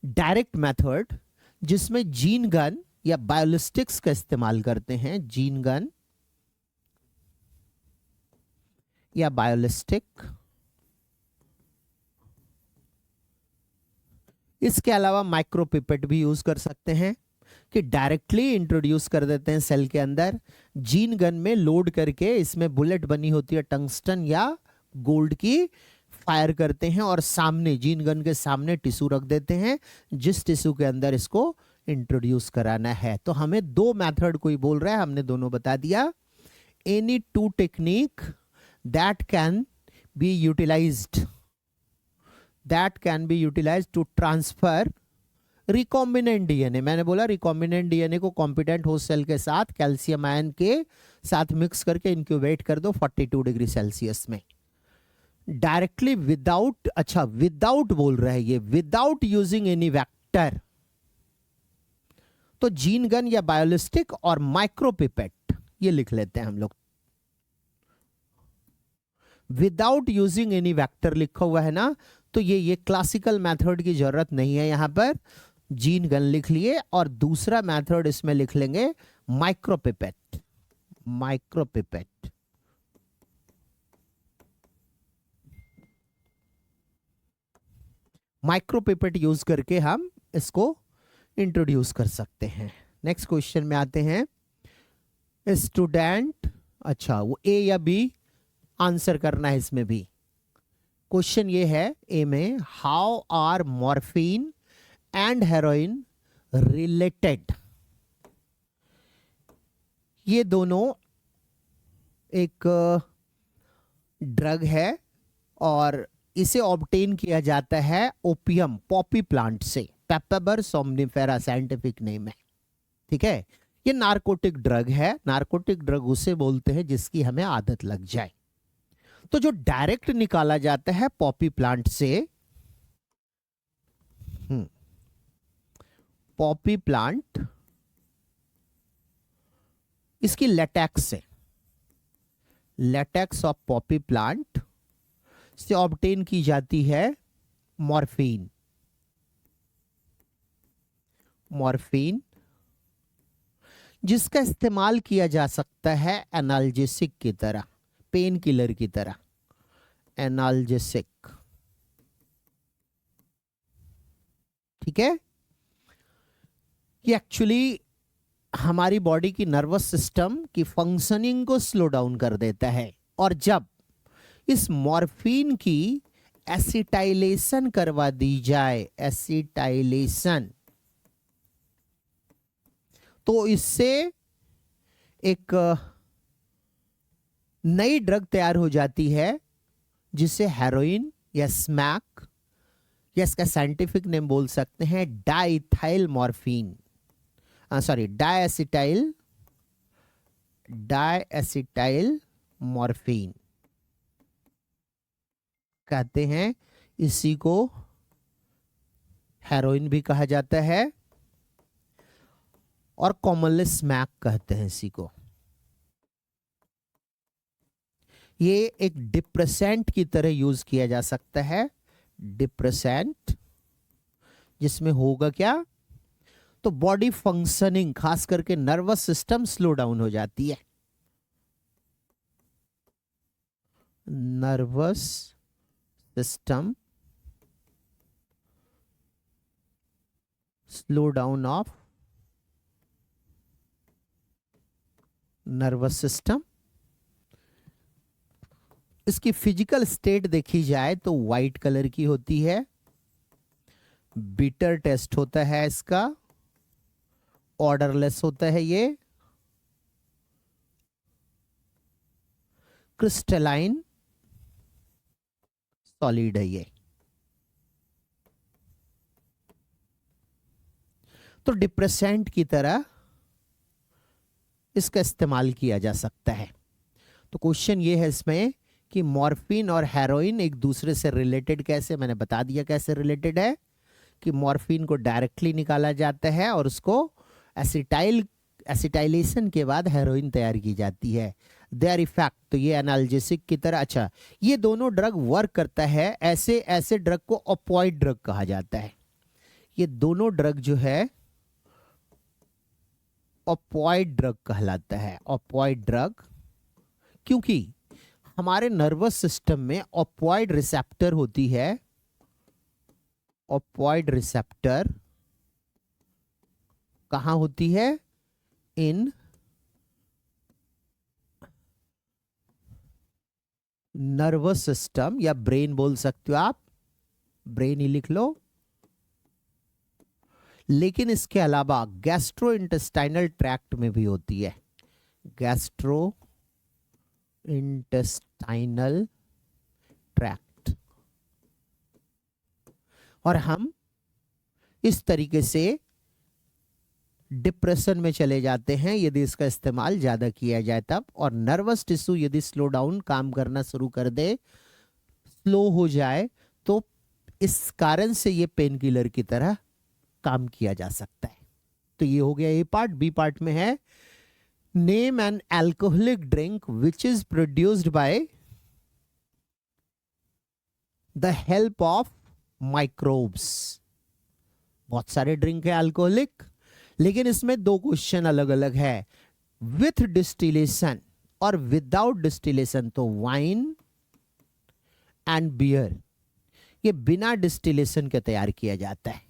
डायरेक्ट मेथड, जिसमें जीन गन या बायोलिस्टिक्स का इस्तेमाल करते हैं, जीन गन या बायोलिस्टिक। इसके अलावा माइक्रोपिपेट भी यूज कर सकते हैं कि डायरेक्टली इंट्रोड्यूस कर देते हैं सेल के अंदर, जीन गन में लोड करके, इसमें बुलेट बनी होती है टंगस्टन या गोल्ड की, फायर करते हैं और सामने जीन गन के सामने टिश्यू रख देते हैं, जिस टिश्यू के अंदर इसको इंट्रोड्यूस कराना है। तो हमें दो मेथड कोई बोल रहा है, हमने दोनों बता दिया। Any two technique that can be utilized to transfer recombinant DNA. मैंने बोला रिकॉम्बिनेंट डीएनए को कॉम्पिटेंट होस्ट सेल के साथ कैल्शियम आयन के साथ मिक्स करके इंक्यूबेट कर दो 42 डिग्री सेल्सियस में डायरेक्टली विदाउट, अच्छा विदाउट बोल रहे हैं ये, विदाउट यूजिंग एनी वेक्टर। तो जीन गन या बायोलिस्टिक और माइक्रोपिपेट ये लिख लेते हैं हम लोग। विदाउट यूजिंग एनी वेक्टर लिखा हुआ है ना, तो ये क्लासिकल मेथड की जरूरत नहीं है, यहां पर जीन गन लिख लिए और दूसरा मेथड इसमें लिख लेंगे माइक्रोपिपेट। माइक्रोपिपेट यूज करके हम इसको इंट्रोड्यूस कर सकते हैं। नेक्स्ट क्वेश्चन में आते हैं। स्टूडेंट, अच्छा वो ए या बी आंसर करना है इसमें भी। क्वेश्चन ये है ए में, how are morphine and heroin related. ये दोनों एक ड्रग है और इसे ऑब्टेन किया जाता है ओपियम पॉपी प्लांट से। पेपाबर सोमनिफेरा साइंटिफिक नेम है, ठीक है। ये नारकोटिक ड्रग है। नारकोटिक ड्रग उसे बोलते हैं जिसकी हमें आदत लग जाए। तो जो डायरेक्ट निकाला जाता है पॉपी प्लांट से, पॉपी प्लांट इसकी लेटेक्स से, लेटेक्स ऑफ पॉपी प्लांट से ऑब्टेन की जाती है मॉर्फिन। मॉर्फिन जिसका इस्तेमाल किया जा सकता है एनाल्जेसिक की तरह, पेन किलर की तरह, एनाल्जेसिक, ठीक है। ये एक्चुअली हमारी बॉडी की नर्वस सिस्टम की फंक्शनिंग को स्लो डाउन कर देता है। और जब इस मॉर्फिन की एसिटाइलेशन करवा दी जाए, एसिटाइलेशन, तो इससे एक नई ड्रग तैयार हो जाती है जिसे हेरोइन या स्मैक, या इसका साइंटिफिक नेम बोल सकते हैं डाइथाइल मॉर्फिन, सॉरी डायएसिटाइल मॉर्फिन कहते हैं। इसी को हेरोइन भी कहा जाता है और कॉमनली स्मैक कहते हैं इसी को। ये एक डिप्रेसेंट की तरह यूज किया जा सकता है, डिप्रेसेंट, जिसमें होगा क्या, तो बॉडी फंक्शनिंग, खास करके नर्वस सिस्टम स्लो डाउन हो जाती है। Nervous system slow down of nervous system. इसकी फिजिकल स्टेट देखी जाए तो व्हाइट कलर की होती है। बिटर टेस्ट होता है इसका, ऑर्डरलेस होता है ये, क्रिस्टलाइन सॉलिड है ये। तो डिप्रेसेंट की तरह इसका इस्तेमाल किया जा सकता है। तो क्वेश्चन ये है इसमें कि मॉर्फिन और हेरोइन एक दूसरे से रिलेटेड कैसे, मैंने बता दिया कैसे रिलेटेड है, कि मॉर्फिन को डायरेक्टली निकाला जाता है और उसको एसिटाइलेशन के बाद हेरोइन तैयार की जाती है। देयर इफेक्ट, तो ये एनाल्जेसिक की तरह, अच्छा ये दोनों ड्रग वर्क करता है, ऐसे ड्रग को ऑपियोइड ड्रग कहा जाता है। ये दोनों ड्रग जो है ऑपियोइड ड्रग कहलाता है, ऑपियोइड ड्रग, क्योंकि हमारे नर्वस सिस्टम में ऑपियोइड रिसेप्टर होती है। ऑपियोइड रिसेप्टर कहां होती है, इन नर्वस सिस्टम, या ब्रेन बोल सकते हो आप, ब्रेन ही लिख लो। लेकिन इसके अलावा गैस्ट्रो इंटेस्टाइनल ट्रैक्ट में भी होती है, गैस्ट्रो इंटेस्टाइनल ट्रैक्ट। और हम इस तरीके से डिप्रेशन में चले जाते हैं यदि इसका इस्तेमाल ज़्यादा किया जाए तब, और नर्वस टिश्यू यदि स्लो डाउन काम करना शुरू कर दे, स्लो हो जाए, तो इस कारण से ये पेन किलर की तरह काम किया जा सकता है। तो ये हो गया ए पार्ट। बी पार्ट में है name an alcoholic drink which is produced by the help of microbes. बहुत सारे ड्रिंक है अल्कोहलिक, लेकिन इसमें दो क्वेश्चन अलग अलग है, विथ डिस्टिलेशन और विदाउट डिस्टिलेशन। तो वाइन एंड बियर ये बिना डिस्टिलेशन के तैयार किया जाता है,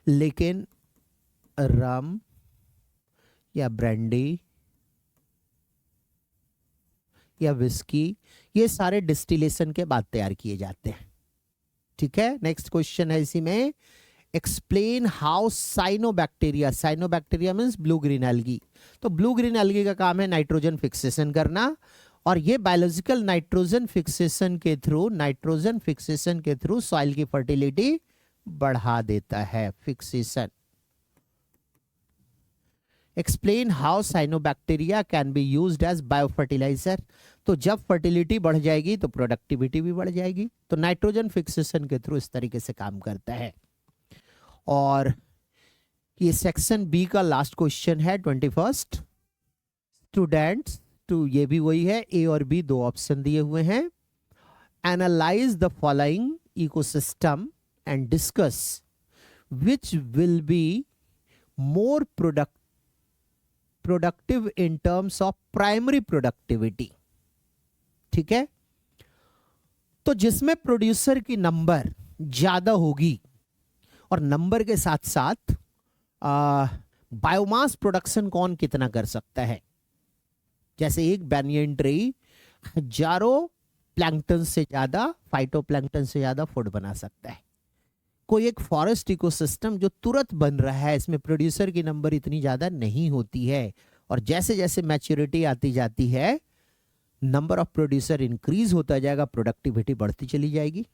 लेकिन रम या ब्रांडी या विस्की ये सारे डिस्टिलेशन के बाद तैयार किए जाते हैं। ठीक है, नेक्स्ट क्वेश्चन है इसी में, explain how cyanobacteria, cyanobacteria means blue green algae. तो ब्लू ग्रीन एल्गी का काम है नाइट्रोजन फिक्सेशन करना, और ये बायोलॉजिकल नाइट्रोजन फिक्सेशन के थ्रू सॉइल की फर्टिलिटी बढ़ा देता है, fixation. Explain how cyanobacteria can be used as biofertiliser. तो जब फर्टिलिटी बढ़ जाएगी तो प्रोडक्टिविटी भी बढ़ जाएगी। तो नाइट्रोजन फिक्सेशन के थ्रू इस तरीके से काम करता है। और ये सेक्शन बी का लास्ट क्वेश्चन है 21st स्टूडेंट्स टू, ये भी वही है, ए और बी दो ऑप्शन दिए हुए हैं। Analyse the following ecosystem and discuss which will be more productive in terms of primary productivity. ठीक है, तो जिसमें प्रोड्यूसर की नंबर ज्यादा होगी और नंबर के साथ साथ बायोमास प्रोडक्शन कौन कितना कर सकता है। जैसे एक बैनियन ट्री हजारों प्लैंक्टन से ज्यादा, फाइटोप्लैंक्टन से ज्यादा फूड बना सकता है। कोई एक फॉरेस्ट इकोसिस्टम जो तुरंत बन रहा है, इसमें प्रोड्यूसर की नंबर इतनी ज्यादा नहीं होती है, और जैसे जैसे मैच्योरिटी आती जाती है नंबर ऑफ प्रोड्यूसर इंक्रीज होता जाएगा, प्रोडक्टिविटी बढ़ती चली जाएगी।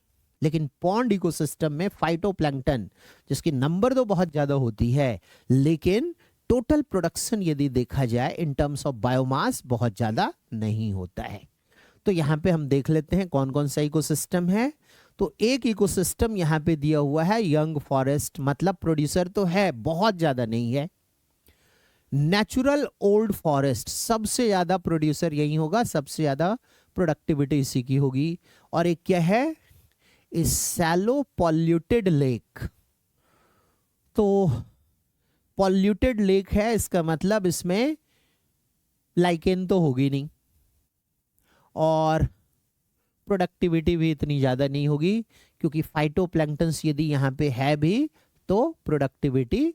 लेकिन पॉन्ड इकोसिस्टम में फाइटोप्लैंक्टन जिसकी नंबर तो बहुत ज्यादा होती है, लेकिन टोटल प्रोडक्शन यदि देखा जाए इन टर्म्स ऑफ बायोमास बहुत ज्यादा नहीं होता है। तो यहाँ पे हम देख लेते हैं कौन कौन सा इकोसिस्टम है। तो एक इकोसिस्टम यहाँ पे दिया हुआ है यंग फॉरेस्ट, मतलब प्रोड्यूसर तो है, बहुत ज्यादा नहीं है। नेचुरल ओल्ड फॉरेस्ट, सबसे ज्यादा प्रोड्यूसर यही होगा, सबसे ज्यादा प्रोडक्टिविटी इसी की होगी। और एक क्या है, इस सैलो पॉल्यूटेड लेक। तो पॉल्यूटेड लेक है, इसका मतलब इसमें लाइकेन तो होगी नहीं, और प्रोडक्टिविटी भी इतनी ज़्यादा नहीं होगी, क्योंकि फाइटोप्लैंक्टन्स यदि यहाँ पे है भी तो प्रोडक्टिविटी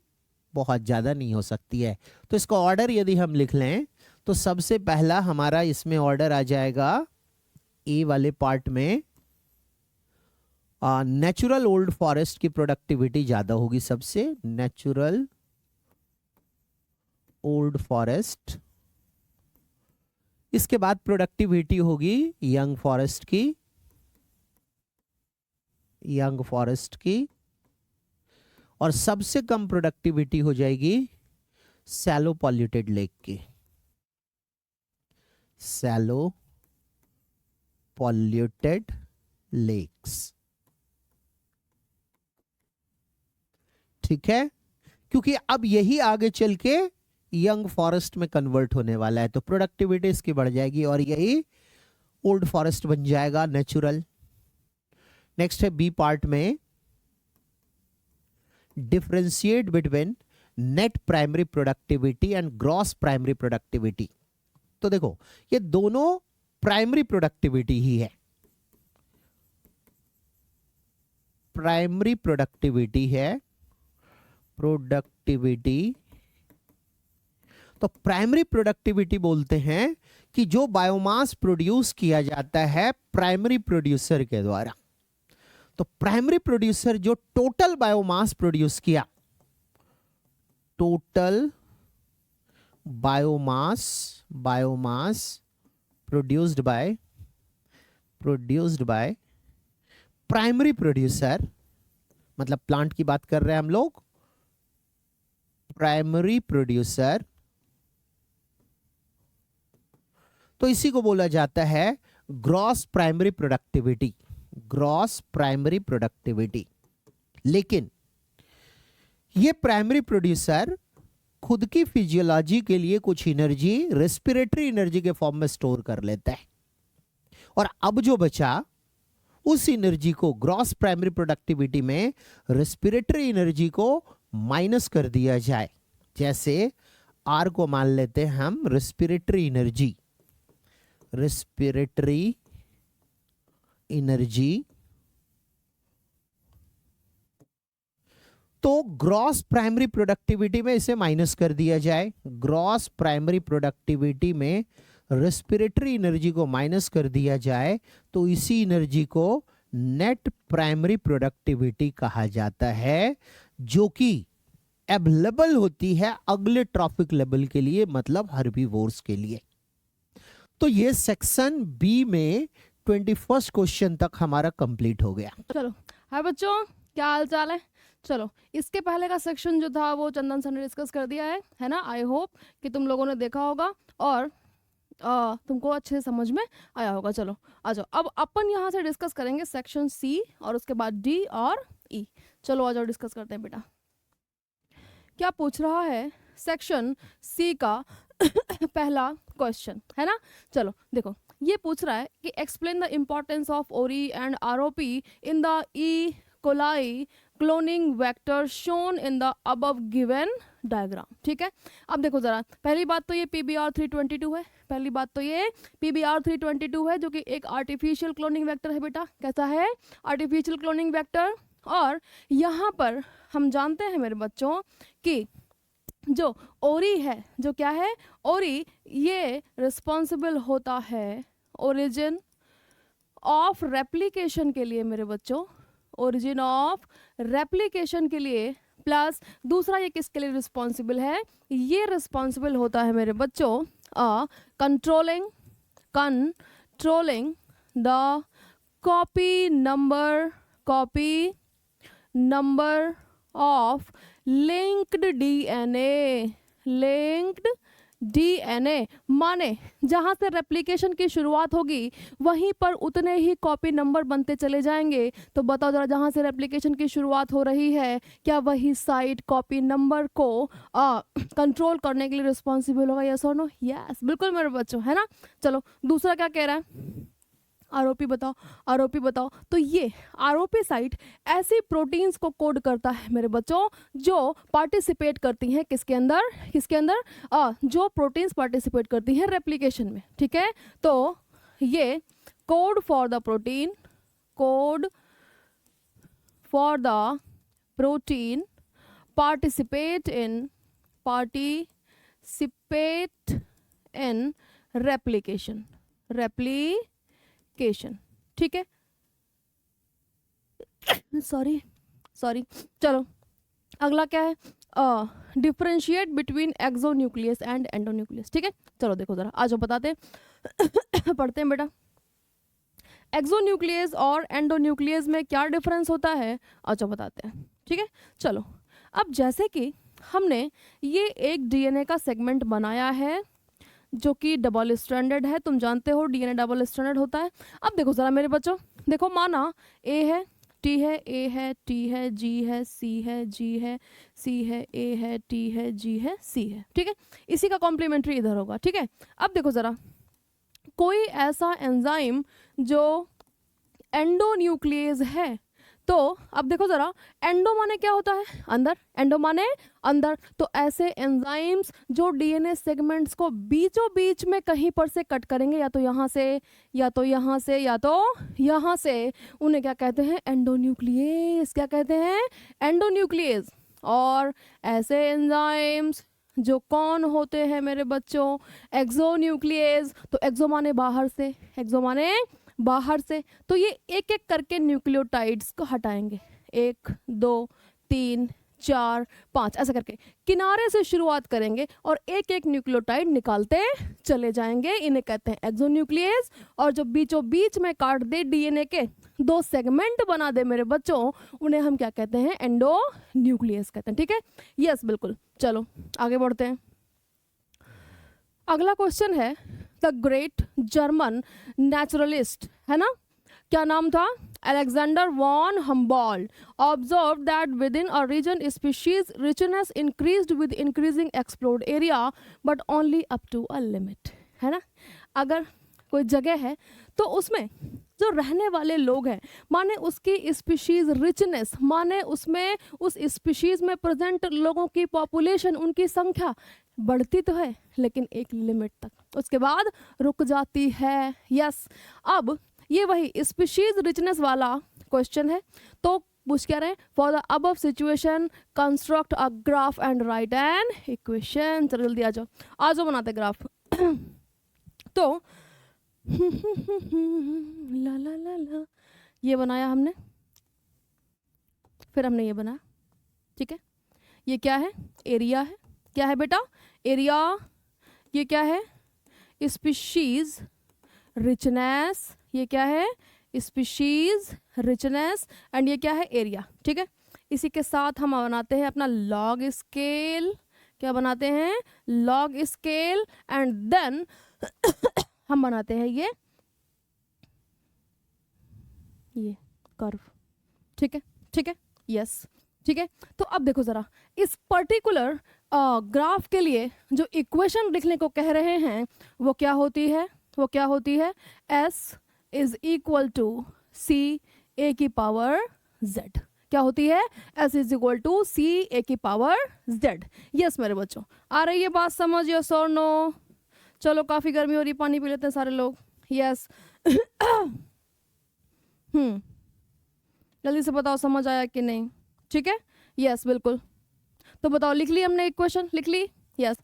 बहुत ज़्यादा नहीं हो सकती है। तो इसका ऑर्डर यदि हम लिख लें तो सबसे पहला हमारा इसमें ऑर्डर आ जाएगा ए वाले पार्ट में, नेचुरल ओल्ड फॉरेस्ट की प्रोडक्टिविटी ज़्यादा होगी सबसे, नेचुरल ओल्ड फॉरेस्ट। इसके बाद प्रोडक्टिविटी होगी यंग फॉरेस्ट की, और सबसे कम प्रोडक्टिविटी हो जाएगी सैलो पॉल्यूटेड लेक की, सैलो पॉल्यूटेड लेक्स। ठीक है, क्योंकि अब यही आगे चल के यंग फॉरेस्ट में कन्वर्ट होने वाला है, तो प्रोडक्टिविटी इसकी बढ़ जाएगी और यही ओल्ड फॉरेस्ट बन जाएगा नेचुरल। नेक्स्ट है बी पार्ट में, differentiate between net primary productivity and gross primary productivity. तो देखो ये दोनों प्राइमरी प्रोडक्टिविटी ही है, प्राइमरी प्रोडक्टिविटी है, प्रोडक्टिविटी। तो प्राइमरी प्रोडक्टिविटी बोलते हैं कि जो बायोमास प्रोड्यूस किया जाता है प्राइमरी प्रोड्यूसर के द्वारा। तो प्राइमरी प्रोड्यूसर जो टोटल बायोमास प्रोड्यूस किया, total biomass produced by primary producer, मतलब प्लांट की बात कर रहे हैं हम लोग, प्राइमरी प्रोड्यूसर, तो इसी को बोला जाता है gross primary productivity, gross primary productivity. लेकिन ये प्राइमरी प्रोड्यूसर खुद की फिजियोलॉजी के लिए कुछ एनर्जी रेस्पिरेटरी एनर्जी के फॉर्म में स्टोर कर लेता है, और अब जो बचा उस एनर्जी को ग्रॉस प्राइमरी प्रोडक्टिविटी में रेस्पिरेटरी एनर्जी को माइनस कर दिया जाए। जैसे आर को मान लेते हैं हम रेस्पिरेटरी एनर्जी, तो ग्रॉस प्राइमरी प्रोडक्टिविटी में इसे माइनस कर दिया जाए, ग्रॉस प्राइमरी प्रोडक्टिविटी में रेस्पिरेटरी एनर्जी को माइनस कर दिया जाए, तो इसी एनर्जी को नेट प्राइमरी प्रोडक्टिविटी कहा जाता है, जो कि अवेलेबल होती है अगले ट्रॉफिक लेवल के लिए, मतलब हर्बीवोर्स के लिए। तो ये सेक्शन बी में 21 क्वेश्चन तक हमारा कंप्लीट हो गया। चलो हाय बच्चों, क्या हाल चाल है। चलो इसके पहले का सेक्शन जो था वो चंदन सर ने डिस्कस कर दिया है ना। आई होप कि तुम लोगों ने देखा होगा और तुमको अच्छे से समझ में आया होगा। चलो आ जाओ, अब अपन यहाँ से डिस्कस करेंगे सेक्शन सी और उसके बाद डी और ई। चलो आ जाओ डिस्कस करते हैं बेटा। क्या पूछ रहा है सेक्शन सी का पहला क्वेश्चन, है ना। चलो देखो, ये पूछ रहा है कि एक्सप्लेन द इम्पोर्टेंस ऑफ ओरी and ROP in the E coli cloning vector shown in the above given diagram. ठीक है, अब देखो जरा, पहली बात तो ये PBR 322 है, पहली बात तो ये PBR 322 है, जो कि एक आर्टिफिशियल क्लोनिंग वेक्टर है बेटा। कैसा है? Artificial cloning vector. और यहाँ पर हम जानते हैं मेरे बच्चों कि जो ओरी है, जो क्या है, ओरी, ये रिस्पॉन्सिबल होता है ओरिजिन ऑफ रेप्लिकेशन के लिए मेरे बच्चों, ओरिजिन ऑफ रेप्लिकेशन के लिए। प्लस दूसरा ये किसके लिए रिस्पॉन्सिबल है? ये रिस्पॉन्सिबल होता है मेरे बच्चों controlling the copy number of linked DNA, माने जहाँ से रेप्लिकेशन की शुरुआत होगी वहीं पर उतने ही कॉपी नंबर बनते चले जाएंगे। तो बताओ जरा, जहाँ से रेप्लिकेशन की शुरुआत हो रही है, क्या वही साइट कॉपी नंबर को कंट्रोल करने के लिए रिस्पॉन्सिबल होगा? यस और नो? यस, बिल्कुल मेरे बच्चों, है ना। चलो दूसरा क्या कह रहा है? आरओपी बताओ। तो ये आरओपी साइट ऐसी प्रोटीन्स को कोड करता है मेरे बच्चों जो पार्टिसिपेट करती हैं किसके अंदर? जो प्रोटीन्स पार्टिसिपेट करती हैं रेप्लिकेशन में। ठीक है, तो ये code for the protein participate in replication. ठीक है, सॉरी। चलो अगला क्या है? Differentiate between exonuclease and endonuclease. ठीक है, चलो देखो जरा, आज हम बताते हैं पढ़ते हैं बेटा। एक्सोन्यूक्लियस और एंडोन्यूक्लियस में क्या डिफरेंस होता है? अच्छा बताते हैं। ठीक है, चलो अब जैसे कि हमने ये एक डीएनए का सेगमेंट बनाया है जो कि डबल स्ट्रैंडेड है। तुम जानते हो डीएनए डबल स्ट्रैंडेड होता है। अब देखो जरा मेरे बच्चों, देखो माना ए है, टी है, ए है, टी है, जी है, सी है, जी है, सी है, ए है, टी है, जी है, सी है। ठीक है, इसी का कॉम्प्लीमेंट्री इधर होगा। ठीक है, अब देखो जरा, कोई ऐसा एंजाइम जो एंडोन्यूक्लियस है, तो अब देखो जरा, एंडो माने क्या होता है? अंदर, एंडो माने अंदर। तो ऐसे एंजाइम्स जो डीएनए सेगमेंट्स को बीचों बीच में कहीं पर से कट करेंगे, या तो यहाँ से, या तो यहाँ से, या तो यहाँ से, उन्हें क्या कहते हैं? एंडोन्यूक्लियस। क्या कहते हैं? एंडोन्यूक्लियस। और ऐसे एंजाइम्स जो कौन होते हैं मेरे बच्चों? एक्सोन्यूक्लियस। तो एक्सो माने बाहर से, एक्सो माने बाहर से, तो ये एक एक करके न्यूक्लियोटाइड्स को हटाएंगे, 1 2 3 4 5 ऐसा करके किनारे से शुरुआत करेंगे और एक एक न्यूक्लियोटाइड निकालते चले जाएंगे। इन्हें कहते हैं एक्सोन्यूक्लियस। और जो बीचों बीच में काट दे डीएनए के 2 सेगमेंट बना दे मेरे बच्चों, उन्हें हम क्या कहते हैं? एंडो न्यूक्लियस कहते हैं। ठीक है, यस बिल्कुल। चलो आगे बढ़ते हैं। अगला क्वेश्चन है, द ग्रेट जर्मन नेचुरलिस्ट, है ना, क्या नाम था? Alexander von Humboldt observed that within a region species richness increased with increasing explored area but only up to a limit, है ना। अगर कोई जगह है तो उसमें जो रहने वाले लोग हैं, माने उसकी स्पीशीज रिचनेस, माने उसमें उस स्पीशीज में प्रेजेंट लोगों की पॉपुलेशन, उनकी संख्या बढ़ती तो है लेकिन एक लिमिट तक, उसके बाद रुक जाती है। यस, अब ये वही स्पीशीज रिचनेस वाला क्वेश्चन है। तो पूछ क्या रहे? For the above situation construct a graph and right an equation. चलो जल्दी आ जाओ, आ जाओ बनाते ग्राफ। तो ला ला ला ला, ये बनाया हमने, फिर हमने ये बनाया। ठीक है, ये क्या है? एरिया है। क्या है बेटा? एरिया। ये क्या है? Species richness. ये क्या है? Species richness. एंड ये क्या है? एरिया। ठीक है, इसी के साथ हम बनाते हैं अपना लॉग स्केल। क्या बनाते हैं? Log scale. एंड देन हम बनाते हैं ये कर्व। ठीक है, ठीक है, यस, ठीक है। तो अब देखो जरा, इस पर्टिकुलर ग्राफ के लिए जो इक्वेशन लिखने को कह रहे हैं वो क्या होती है? वो क्या होती है? S इज इक्वल टू सी ए की पावर z। क्या होती है? S इज इक्वल टू सी ए की पावर z। यस मेरे बच्चों, आ रही है बात समझ? यस और नो? चलो काफी गर्मी हो रही, पानी पी लेते हैं सारे लोग। यस जल्दी से बताओ समझ आया कि नहीं? ठीक है, यस बिल्कुल। तो बताओ, लिख ली हमने इक्वेशन? लिख ली? यस,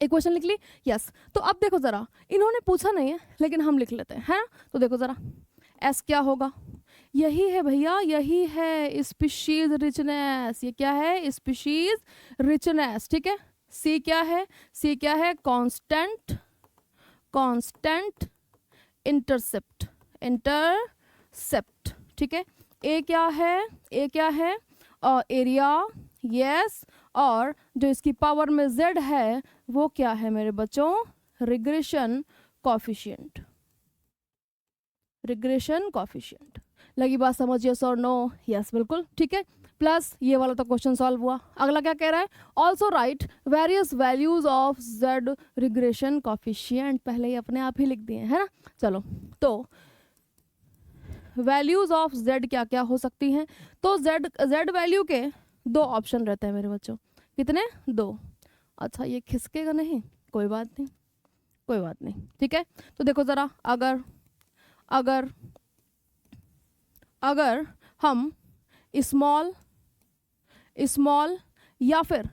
इक्वेशन लिख ली? यस। तो अब देखो जरा, इन्होंने पूछा नहीं है लेकिन हम लिख लेते हैं, है ना। तो देखो जरा, एस क्या होगा? यही है भैया, यही है स्पीशीज रिचनेस। ये क्या है? Species richness. ठीक है, सी क्या है? सी क्या है? Constant, constant intercept, intercept. ठीक है, ए क्या है? ए क्या है? एरिया। यस, और जो इसकी पावर में z है वो क्या है मेरे बच्चों? Regression coefficient, regression coefficient. लगी बात समझ? यस और नो? यस बिल्कुल, ठीक है। प्लस ये वाला तो क्वेश्चन सॉल्व हुआ। अगला क्या कह रहा है? Also right various values of z regression coefficient. पहले ही अपने आप ही लिख दिए, है ना। चलो, तो वैल्यूज ऑफ z क्या क्या हो सकती हैं? तो z वैल्यू के 2 ऑप्शन रहते हैं मेरे बच्चों। कितने? 2। अच्छा, ये खिसकेगा नहीं? कोई बात नहीं, कोई बात नहीं, ठीक है। तो देखो ज़रा, अगर अगर अगर हम स्मॉल स्मॉल या फिर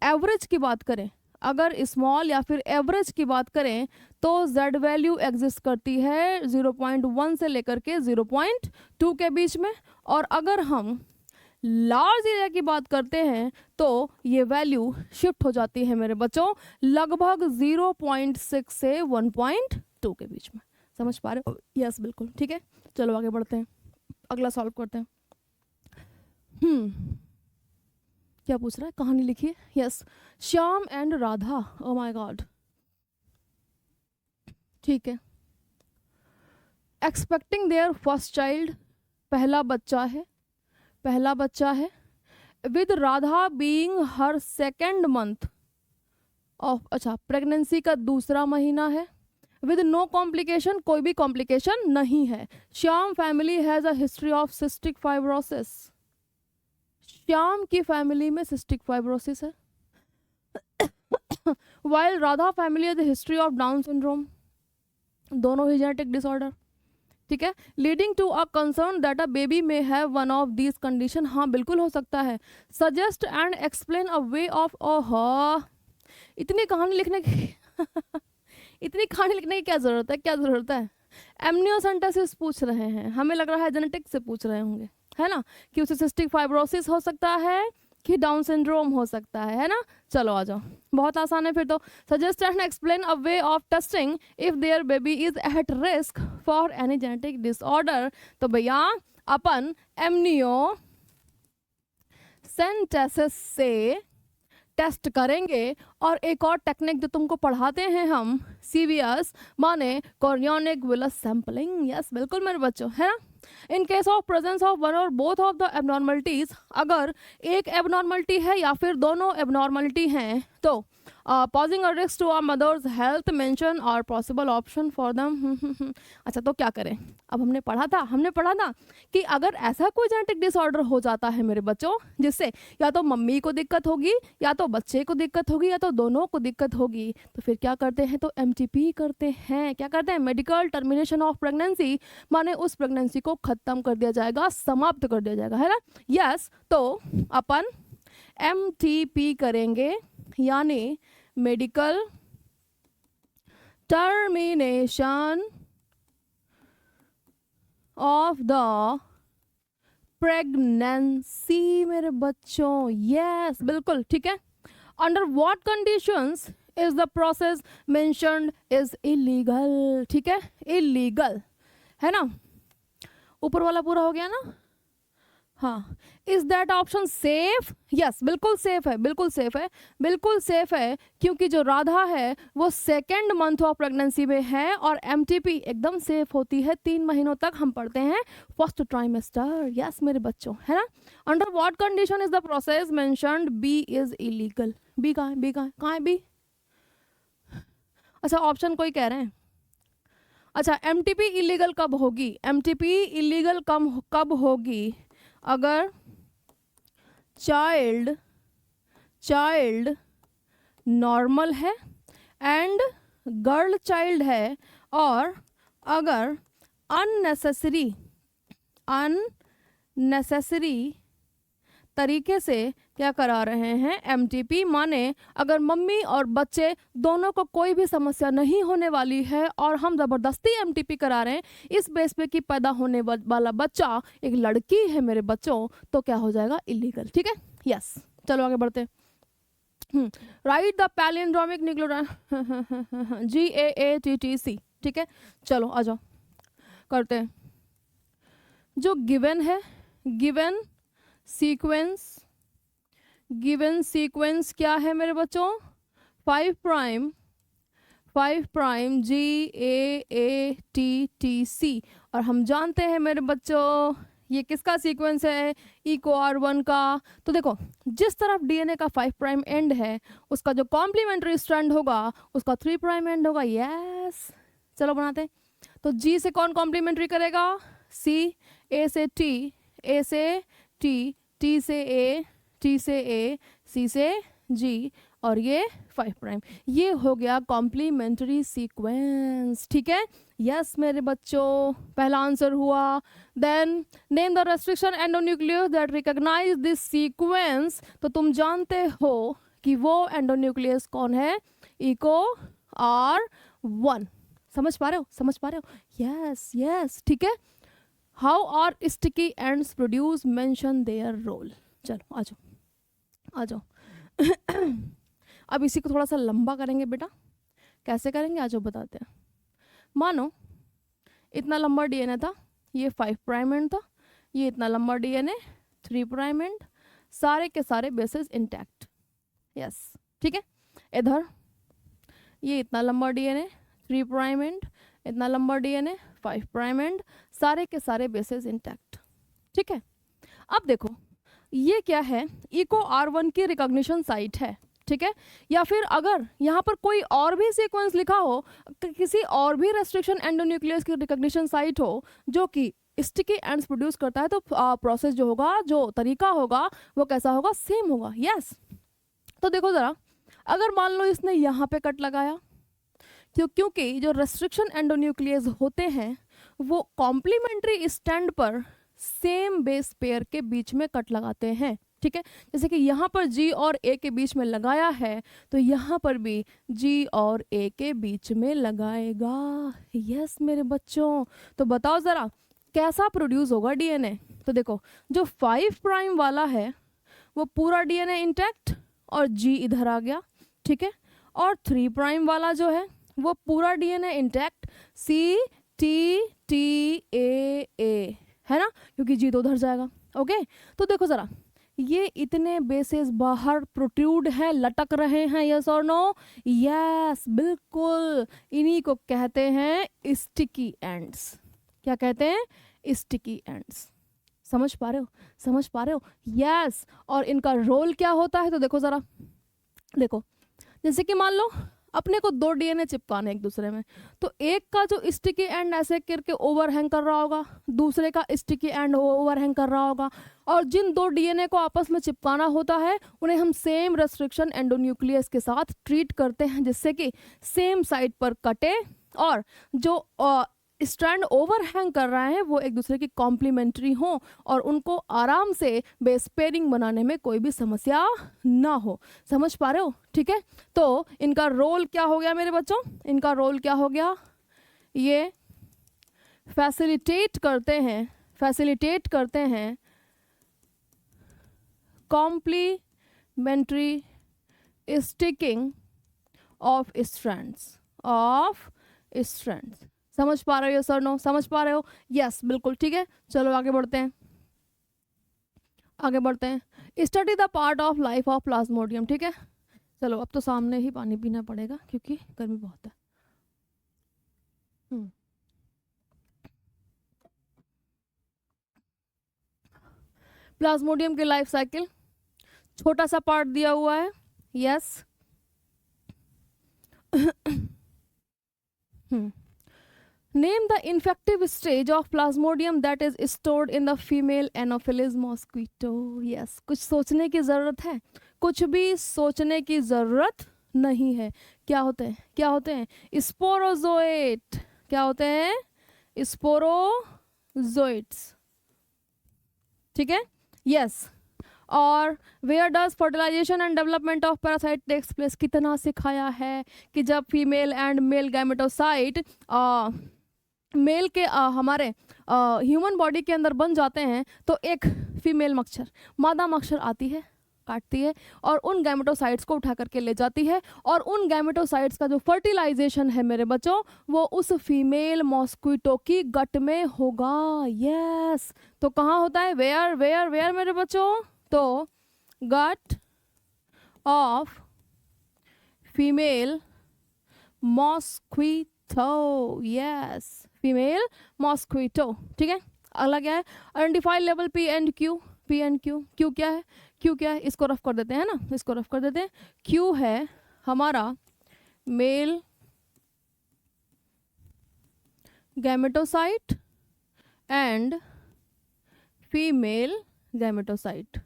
एवरेज की बात करें, अगर स्मॉल या फिर एवरेज की बात करें तो z वैल्यू एग्जिस्ट करती है 0.1 से लेकर के 0.2 के बीच में। और अगर हम लार्ज एरिया की बात करते हैं तो ये वैल्यू शिफ्ट हो जाती है मेरे बच्चों लगभग 0.6 से 1.2 के बीच में। समझ पा रहे हो? यस बिल्कुल, ठीक है। चलो आगे बढ़ते हैं, अगला सॉल्व करते हैं। क्या पूछ रहा है? कहानी लिखिए। Yes, Shyam and Radha. Oh my God, ठीक है। एक्सपेक्टिंग देयर फर्स्ट चाइल्ड, पहला बच्चा है, पहला बच्चा है। With Radha being her second month of, अच्छा प्रेगनेंसी का दूसरा महीना है। विद नो कॉम्प्लिकेशन, कोई भी कॉम्प्लिकेशन नहीं है। Shyam family has a history of cystic fibrosis, Shyam की फैमिली में सिस्टिक फाइब्रोसिस है। While Radha family has a history of Down syndrome, दोनों ही जेनेटिक डिसऑर्डर, ठीक है। Leading to a concern that a baby may have one of these condition, हाँ बिल्कुल हो सकता है। Suggest and explain a way of, ओह इतनी कहानी लिखने की इतनी कहानी लिखने की क्या ज़रूरत है, क्या ज़रूरत है। एमनियोसेंटेसिस पूछ रहे हैं, हमें लग रहा है जेनेटिक्स से पूछ रहे होंगे, है ना, कि उसे सिस्टिक फाइब्रोसिस हो सकता है कि डाउन सिंड्रोम हो सकता है ना। चलो आ जाओ, बहुत आसान है फिर तो। Suggest and explain a way of testing if their baby is at risk for any genetic disorder. तो भैया अपन एमनियोसेंटेसिस से टेस्ट करेंगे, और एक और टेक्निक जो तुमको पढ़ाते हैं हम, सीवीएस माने कॉरियोनिक विलस सैम्पलिंग। यस बिल्कुल मेरे बच्चों, है ना। In case of presence of one और बोथ ऑफ द एबनॉर्मलिटीज, अगर एक एबनॉर्मलिटी है या फिर दोनों एबनॉर्मलिटी हैं, तो posing a risk to our mother's health mention और पॉसिबल ऑप्शन फॉर देम। अच्छा तो क्या करें, अब हमने पढ़ा था कि अगर ऐसा कोई जेनेटिक डिसऑर्डर हो जाता है मेरे बच्चों, जिससे या तो मम्मी को दिक्कत होगी, या तो बच्चे को दिक्कत होगी, या तो दोनों को दिक्कत होगी, तो फिर क्या करते हैं, तो एमटीपी करते हैं। क्या करते हैं, मेडिकल टर्मिनेशन ऑफ प्रेगनेंसी, माने उस प्रेगनेंसी को खत्म कर दिया जाएगा, समाप्त कर दिया जाएगा, है ना। यस तो अपन एमटीपी करेंगे, यानी medical termination of the pregnancy मेरे बच्चों। यस बिल्कुल ठीक है। Under what conditions is the process mentioned is illegal. ठीक है, इलीगल है ना। ऊपर वाला पूरा हो गया ना। हाँ, is that option safe? Yes बिल्कुल सेफ है, बिल्कुल सेफ है, बिल्कुल सेफ है, क्योंकि जो राधा है वो सेकेंड मंथ ऑफ प्रेगनेंसी में है, और एमटीपी एकदम सेफ होती है 3 महीनों तक, हम पढ़ते हैं फर्स्ट ट्राइमेस्टर। यस मेरे बच्चों, है ना। Under what condition is the process mentioned B is illegal. B कहाँ है, बी कहाँ है, कहाँ है बी? अच्छा ऑप्शन कोई कह रहे हैं। अच्छा एमटीपी इलीगल कब होगी, एमटीपी इलीगल कब होगी? अगर चाइल्ड नॉर्मल है एंड गर्ल चाइल्ड है, और अगर अननेसेसरी तरीके से क्या करा रहे हैं, एमटीपी, माने अगर मम्मी और बच्चे दोनों को कोई भी समस्या नहीं होने वाली है और हम ज़बरदस्ती एमटीपी करा रहे हैं, इस बेस पे कि पैदा होने वाला बच्चा एक लड़की है मेरे बच्चों, तो क्या हो जाएगा, इलीगल। ठीक है, यस चलो आगे बढ़ते हैं। Right the palindromic nucleotide GAATTC। ठीक है, चलो आ जाओ करते हैं। जो गिवन है, गिवन सीक्वेंस क्या है मेरे बच्चों, 5 प्राइम GAATTC, और हम जानते हैं मेरे बच्चों ये किसका सीक्वेंस है, EcoR1 का। तो देखो जिस तरफ DNA का 5 प्राइम एंड है, उसका जो कॉम्प्लीमेंट्री स्ट्रैंड होगा उसका 3 प्राइम एंड होगा। यस चलो बनाते हैं। तो G से कौन कॉम्प्लीमेंट्री करेगा, C, A से T, A से T, T से A, T से A, C से G, और ये 5 प्राइम। ये हो गया कॉम्प्लीमेंट्री सीक्वेंस। ठीक है, यस मेरे बच्चों, पहला आंसर हुआ। Then name the restriction endonuclease that recognise this sequence. तो तुम जानते हो कि वो एंडोन्यूक्लियस कौन है, EcoR1। समझ पा रहे हो, समझ पा रहे हो? यस यस ठीक है। How are sticky ends produce, mention their role. चलो आ जाओ आ जाओ। अब इसी को थोड़ा सा लंबा करेंगे बेटा, कैसे करेंगे आ जाओ बताते हैं। मानो इतना लंबा DNA था, ये 5 प्राइम एंड था, ये इतना लंबा DNA 3 प्राइम एंड, सारे के सारे बेसेस इंटैक्ट। यस ठीक है, इधर ये इतना लंबा DNA 3 प्राइम एंड, इतना लंबा DNA 5 प्राइम एंड, सारे के सारे बेसेस इंटैक्ट। ठीक है, अब देखो ये क्या है, EcoR1 की रिकॉग्निशन साइट है। ठीक है, या फिर अगर यहाँ पर कोई और भी सीक्वेंस लिखा हो, किसी और भी रेस्ट्रिक्शन एंडोन्यूक्लियस की रिकॉग्निशन साइट हो जो कि स्टिकी एंड्स प्रोड्यूस करता है, तो प्रोसेस जो होगा, जो तरीका होगा, वो कैसा होगा, सेम होगा। यस तो देखो ज़रा, अगर मान लो इसने यहाँ पे कट लगाया, क्योंकि जो रेस्ट्रिक्शन एंडोन्यूक्लियस होते हैं वो कॉम्प्लीमेंट्री स्टैंड पर सेम बेस पेयर के बीच में कट लगाते हैं। ठीक है, जैसे कि यहाँ पर जी और ए के बीच में लगाया है तो यहाँ पर भी जी और ए के बीच में लगाएगा। यस मेरे बच्चों, तो बताओ ज़रा कैसा प्रोड्यूस होगा डीएनए। तो देखो जो 5 प्राइम वाला है वो पूरा डीएनए इंटैक्ट और जी इधर आ गया, ठीक है, और 3 प्राइम वाला जो है वो पूरा DNA intact, C T T A है ना, क्योंकि जी तो उधर जाएगा। ओके, तो देखो ज़रा ये इतने बेसेस बाहर प्रोट्रूड हैं, लटक रहे हैं, यस और नो? यस बिल्कुल, इन्हीं को कहते हैं स्टिकी एंड्स। क्या कहते हैं? Sticky ends. समझ पा रहे हो? समझ पा रहे हो? यस। और इनका रोल क्या होता है तो देखो ज़रा, देखो जैसे कि मान लो अपने को 2 डीएनए चिपकाने एक दूसरे में, तो एक का जो स्टिकी एंड ऐसे करके ओवरहैंग कर रहा होगा, दूसरे का स्टिकी एंड ओवरहैंग कर रहा होगा, और जिन 2 डीएनए को आपस में चिपकाना होता है उन्हें हम सेम रेस्ट्रिक्शन एंडोन्यूक्लियस के साथ ट्रीट करते हैं, जिससे कि सेम साइड पर कटे और जो स्ट्रैंड ओवरहैंग कर रहा है वो एक दूसरे की कॉम्प्लीमेंट्री हो और उनको आराम से बेस पेयरिंग बनाने में कोई भी समस्या ना हो। समझ पा रहे हो? ठीक है, तो इनका रोल क्या हो गया मेरे बच्चों? इनका रोल क्या हो गया? ये फैसिलिटेट करते हैं कॉम्प्लीमेंट्री स्टिकिंग ऑफ स्ट्रैंड्स। समझ पा रहे हो सर? नो समझ पा रहे हो? यस बिल्कुल, ठीक है, चलो आगे बढ़ते हैं। Study the part of life of Plasmodium. ठीक है, चलो अब तो सामने ही पानी पीना पड़ेगा क्योंकि गर्मी बहुत है। प्लाज्मोडियम के लाइफ साइकिल छोटा सा पार्ट दिया हुआ है। Yes Name the infective stage of Plasmodium that is stored in the female Anopheles mosquito. Yes, कुछ सोचने की ज़रूरत है? कुछ भी सोचने की ज़रूरत नहीं है। क्या होते हैं? स्पोरोजोइट। क्या होते हैं? स्पोरोजोइट्स। ठीक है, यस। और where does fertilisation and development of parasite takes place. कितना सिखाया है कि जब female and male gametocyte male के हमारे ह्यूमन बॉडी के अंदर बन जाते हैं तो एक फीमेल मच्छर, मादा मच्छर आती है, काटती है और उन गैमेटोसाइट्स को उठा करके ले जाती है, और उन गैमेटोसाइट्स का जो फर्टिलाइजेशन है मेरे बच्चों वो उस फीमेल मॉस्क्विटो की गट में होगा। यस, तो कहाँ होता है? वेयर मेरे बच्चों? तो gut of female mosquito. Yes, female mosquito. ठीक है, अगला क्या है? आइडेंटिफाई लेवल पी एंड क्यू। क्यू क्या है? इसको रफ कर देते हैं ना, क्यू है हमारा male gametocyte and female gametocyte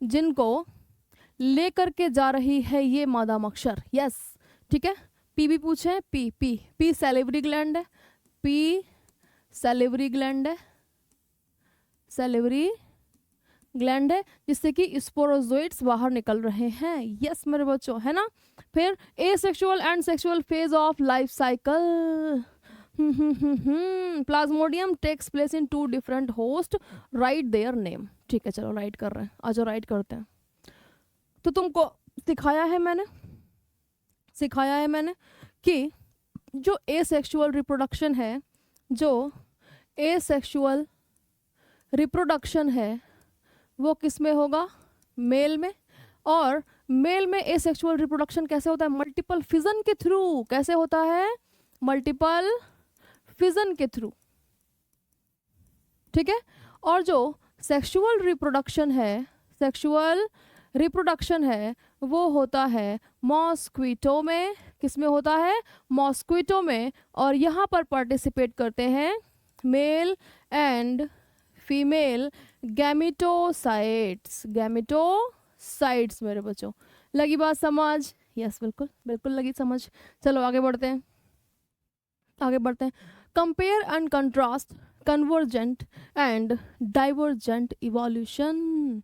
जिनको लेकर के जा रही है ये मादा मच्छर। यस, ठीक है, पी भी पूछे, पी सैलिवरी ग्लैंड है, सैलिवरी ग्लैंड है जिससे कि स्पोरोजोइट्स बाहर निकल रहे हैं। यस मेरे बच्चों, है ना। फिर asexual and sexual phase of life cycle. Plasmodium takes place in 2 different host, write their name. ठीक है, चलो राइट कर रहे हैं, आज राइट करते हैं। तो तुमको सिखाया है मैंने कि जो एसेक्सुअल रिप्रोडक्शन है वो किस में होगा? मेल में। और मेल में एसेक्सुअल रिप्रोडक्शन कैसे होता है? मल्टीपल फिजन के थ्रू। कैसे होता है? मल्टीपल फिजन के थ्रू। ठीक है, और जो सेक्सुअल रिप्रोडक्शन है वो होता है मॉस्क्विटो में। किस में होता है? मॉस्क्विटो में। और यहाँ पर पार्टिसिपेट करते हैं मेल एंड फीमेल गैमेटोसाइट्स मेरे बच्चों। लगी बात समझ? यस बिल्कुल लगी समझ। चलो आगे बढ़ते हैं। Compare and contrast convergent and divergent evolution.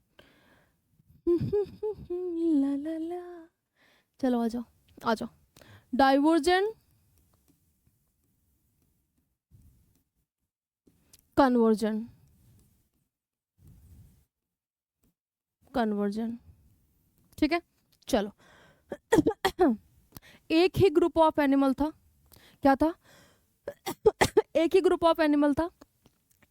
ला ला ला, चलो आ जाओ आ जाओ। डाइवर्जेंट, कन्वर्जन, कन्वर्जन, ठीक है। चलो एक ही ग्रुप ऑफ एनिमल था, क्या था? एक ही ग्रुप ऑफ एनिमल था,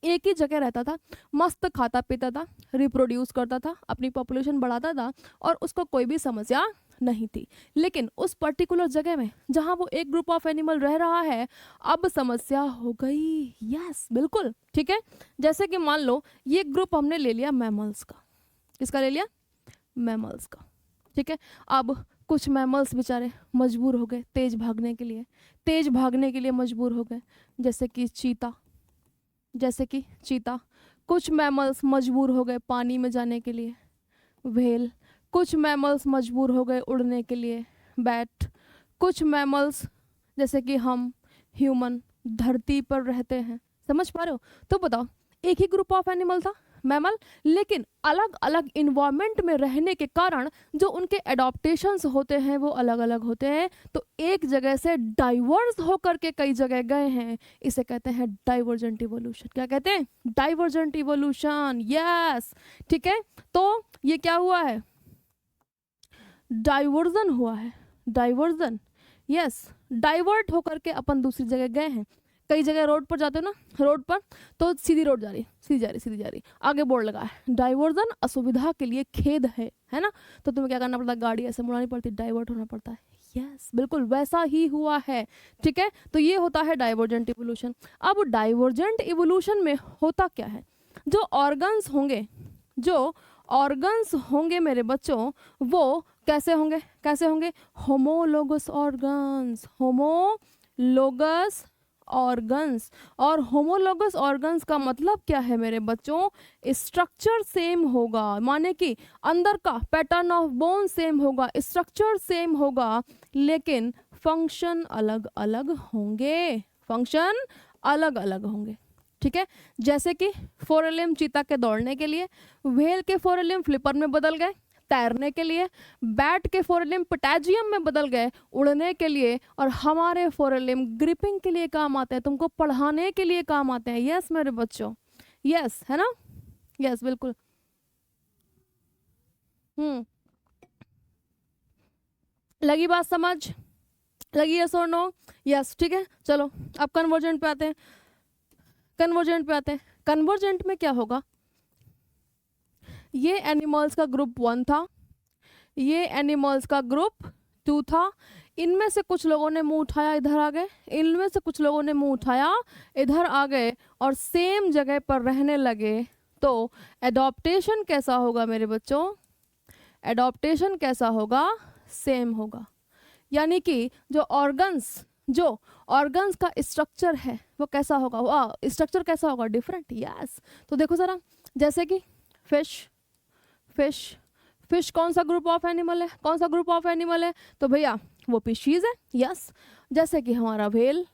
एक ही जगह रहता था, मस्त खाता पीता था, रिप्रोड्यूस करता था, अपनी पॉपुलेशन बढ़ाता था और उसको कोई भी समस्या नहीं थी। लेकिन उस पर्टिकुलर जगह में जहाँ वो एक ग्रुप ऑफ एनिमल रह रहा है, अब समस्या हो गई। यस बिल्कुल, ठीक है। जैसे कि मान लो ये ग्रुप हमने ले लिया मैमल्स का, किसका ले लिया? मैमल्स का, ठीक है। अब कुछ मैमल्स बेचारे मजबूर हो गए तेज भागने के लिए, तेज भागने के लिए मजबूर हो गए, जैसे कि चीता, जैसे कि चीता। कुछ मैमल्स मजबूर हो गए पानी में जाने के लिए, व्हेल। कुछ मैमल्स मजबूर हो गए उड़ने के लिए, बैट। कुछ मैमल्स जैसे कि हम ह्यूमन धरती पर रहते हैं, समझ पा रहे हो? तो बताओ, एक ही ग्रुप ऑफ एनिमल था मैमल, लेकिन अलग अलग इन्वायरमेंट में रहने के कारण जो उनके एडॉप्टेशंस होते हैं वो अलग अलग होते हैं। तो एक जगह से डाइवर्स होकर के कई जगह गए हैं, इसे कहते हैं डाइवर्जेंट इवोल्यूशन। क्या कहते हैं? डाइवर्जेंट इवोल्यूशन, यस, ठीक है। तो ये क्या हुआ है? डाइवर्जन हुआ है, डाइवर्जन, यस। डाइवर्ट होकर के अपन दूसरी जगह गए हैं। कई जगह रोड पर जाते हो ना, रोड पर तो सीधी रोड जा रही, सीधी जा रही, सीधी जा रही, आगे बोर्ड लगा है डाइवर्जन असुविधा के लिए खेद है ना? तो तुम्हें क्या करना पड़ता है? गाड़ी ऐसे मुड़ानी पड़ती, डाइवर्ट होना पड़ता है। यस बिल्कुल वैसा ही हुआ है, ठीक है। तो ये होता है डाइवर्जेंट इवोल्यूशन। अब डाइवर्जेंट इवोल्यूशन में होता क्या है? जो ऑर्गन्स होंगे, जो ऑर्गन्स होंगे मेरे बच्चों, वो कैसे होंगे? कैसे होंगे? Homologous organs, homologous organs. और होमोलोगस ऑर्गन्स का मतलब क्या है मेरे बच्चों? स्ट्रक्चर सेम होगा, माने कि अंदर का पैटर्न ऑफ बोन सेम होगा, स्ट्रक्चर सेम होगा, लेकिन फंक्शन अलग अलग होंगे, फंक्शन अलग अलग होंगे, ठीक है। जैसे कि फोरेलिम चीता के दौड़ने के लिए, व्हेल के फोरेलिम फ्लिपर में बदल गए तैरने के लिए, बैट के फोरेलिम पोटैजियम में बदल गए उड़ने के लिए, और हमारे फोरेलिम ग्रिपिंग के लिए काम आते हैं, तुमको पढ़ाने के लिए काम आते हैं। यस मेरे बच्चों, यस, है ना? यस बिल्कुल। लगी बात समझ? लगी यस और नो? यस, ठीक है। चलो अब कन्वर्जेंट पे आते हैं, कन्वर्जेंट पे आते हैं। कन्वर्जेंट में क्या होगा? ये एनिमल्स का ग्रुप 1 था, ये एनिमल्स का ग्रुप 2 था। इनमें से कुछ लोगों ने मुंह उठाया इधर आ गए, इनमें से कुछ लोगों ने मुंह उठाया इधर आ गए और सेम जगह पर रहने लगे। तो एडॉप्टेशन कैसा होगा मेरे बच्चों? एडॉप्टेशन कैसा होगा? सेम होगा। यानी कि जो ऑर्गन्स का स्ट्रक्चर है वो कैसा होगा? वाह, स्ट्रक्चर कैसा होगा? Different, yes. तो देखो जरा, जैसे कि फिश कौन सा ग्रुप ऑफ एनिमल है? कौन सा ग्रुप ऑफ एनिमल है? तो भैया वो फिशीज है, यस। जैसे कि हमारा व्हेल,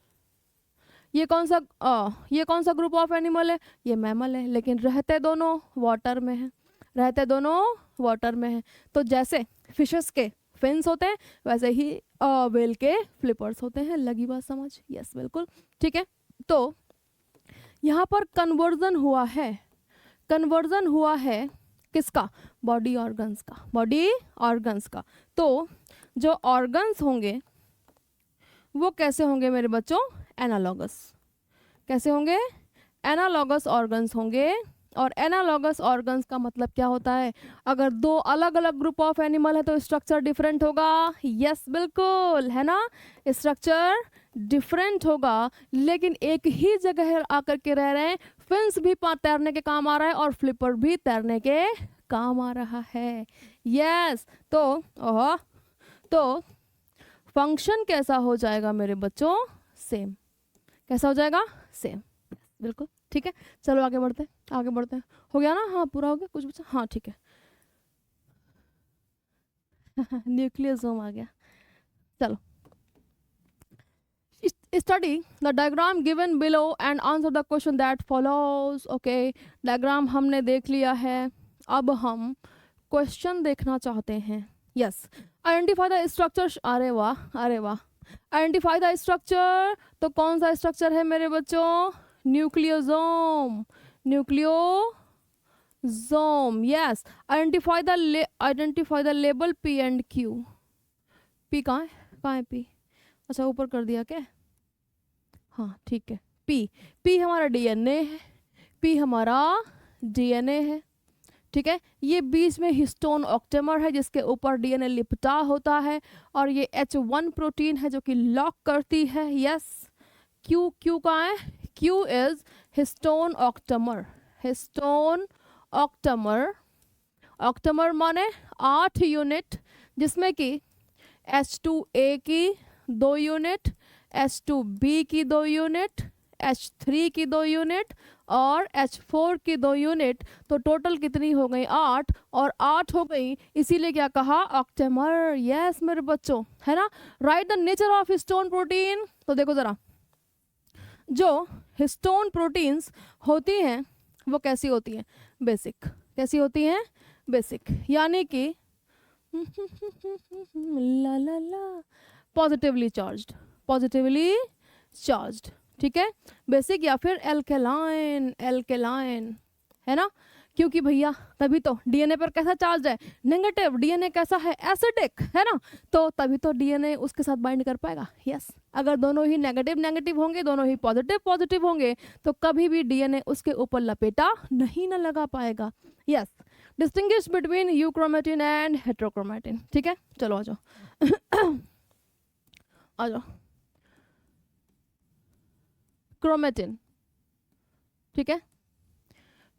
ये कौन सा ग्रुप ऑफ एनिमल है? ये मैमल है, लेकिन रहते दोनों वाटर में है, रहते दोनों वाटर में है। तो जैसे फिशेस के फिन्स होते हैं वैसे ही व्हेल के फ्लिपर्स होते हैं। लगी बात समझ? यस बिल्कुल, ठीक है। तो यहाँ पर कन्वर्जन हुआ है, कन्वर्जन हुआ है किसका? बॉडी ऑर्गन्स का, बॉडी ऑर्गन्स का। तो जो ऑर्गन्स होंगे वो कैसे होंगे मेरे बच्चों? एनालॉगस। कैसे होंगे? एनालॉगस ऑर्गन्स होंगे। और एनालॉगस ऑर्गन्स का मतलब क्या होता है? अगर दो अलग अलग ग्रुप ऑफ एनिमल है तो स्ट्रक्चर डिफरेंट होगा। यस बिल्कुल, है ना? स्ट्रक्चर डिफरेंट होगा, लेकिन एक ही जगह आकर के रह रहे हैं। फिन्स भी तैरने के काम आ रहा है और फ्लिपर भी तैरने के काम आ रहा है। यस, तो फंक्शन कैसा हो जाएगा मेरे बच्चों? सेम। कैसा हो जाएगा? सेम, बिल्कुल, ठीक है। चलो आगे बढ़ते हैं, आगे बढ़ते हैं। हो गया ना? हाँ पूरा हो गया, कुछ बचा? हाँ ठीक है। न्यूक्लियोसोम आ गया। चलो, study the diagram given below and answer the question that follows. Okay, diagram हमने देख लिया है, अब हम क्वेश्चन देखना चाहते हैं। Yes, identify the structure. अरे वाह, अरे वाह। आइडेंटिफाई द स्ट्रक्चर, तो कौन सा स्ट्रक्चर है मेरे बच्चों? Nucleosome, nucleosome. Yes, identify the label P and Q. P कहाँ है, कहाँ है पी? अच्छा ऊपर कर दिया क्या? हाँ ठीक है। पी हमारा डीएनए है, पी हमारा डीएनए है, ठीक है। ये बीच में हिस्टोन ऑक्टेमर है जिसके ऊपर डीएनए लिपटा होता है, और ये H1 प्रोटीन है जो कि लॉक करती है। यस, क्यू कहाँ है? Q is histone octamer, histone octamer. Octamer माने 8 यूनिट, जिसमें कि H2A की 2 यूनिट, H2B की 2 यूनिट, H3 की 2 यूनिट और H4 की 2 यूनिट। तो टोटल कितनी हो गई? 8, और 8 हो गई, इसीलिए क्या कहा? ऑक्टेमर। यस मेरे बच्चों, है ना। Right the nature of histone protein. तो देखो जरा, जो हिस्टोन प्रोटीन्स होती हैं वो कैसी होती हैं? बेसिक। कैसी होती हैं? बेसिक, यानी कि ला ला ला, पॉजिटिवली चार्ज्ड, पॉजिटिवली चार्ज्ड, ठीक है। बेसिक या फिर एल्केलाइन, एल्केलाइन, है ना। क्योंकि भैया तभी तो डीएनए पर कैसा चार्ज है? नेगेटिव। डीएनए कैसा है? एसिडिक, है ना। तो तभी तो डीएनए उसके साथ बाइंड कर पाएगा। यस, अगर दोनों ही नेगेटिव नेगेटिव होंगे, दोनों ही पॉजिटिव पॉजिटिव होंगे, तो कभी भी डीएनए उसके ऊपर लपेटा नहीं ना लगा पाएगा। Yes, distinguish between euchromatin and heterochromatin, ठीक है। चलो आ जाओ आ जाओ। क्रोमेटिन, ठीक है।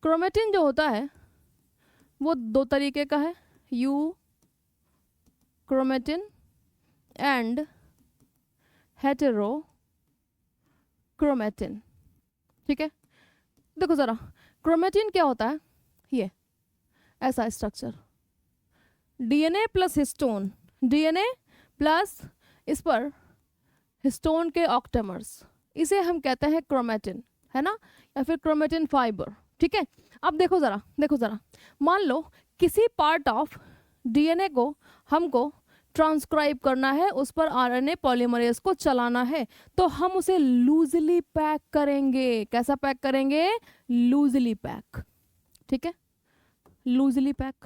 क्रोमेटिन जो होता है वो 2 तरीके का है, you chromatin and hetero chromatin, ठीक है। देखो जरा, क्रोमेटिन क्या होता है? ये ऐसा structure, DNA plus histone, DNA plus इस पर हिस्टोन के ऑक्टेमर्स, इसे हम कहते हैं क्रोमेटिन, है ना, या फिर क्रोमेटिन फाइबर, ठीक है। अब देखो जरा, देखो जरा, मान लो किसी पार्ट ऑफ डीएनए को हमको ट्रांसक्राइब करना है, उस पर आरएनए पॉलीमरेज को चलाना है, तो हम उसे लूजली पैक करेंगे। कैसा पैक करेंगे? लूजली पैक, ठीक है। Loosely pack,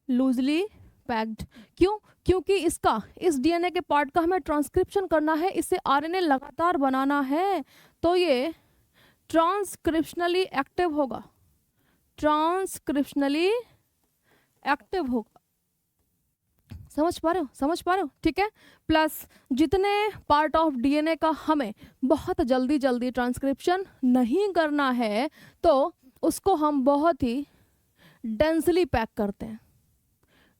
loosely packed. क्यों? क्योंकि इसका, इस डीएनए के पार्ट का हमें ट्रांसक्रिप्शन करना है, इससे आरएनए लगातार बनाना है, तो ये ट्रांसक्रिप्शनली एक्टिव होगा, ट्रांसक्रिप्शनली एक्टिव होगा। समझ पा रहे हो? समझ पा रहे हो? ठीक है। प्लस जितने पार्ट ऑफ डीएनए का हमें बहुत जल्दी जल्दी ट्रांसक्रिप्शन नहीं करना है, तो उसको हम बहुत ही डेंसली पैक करते हैं,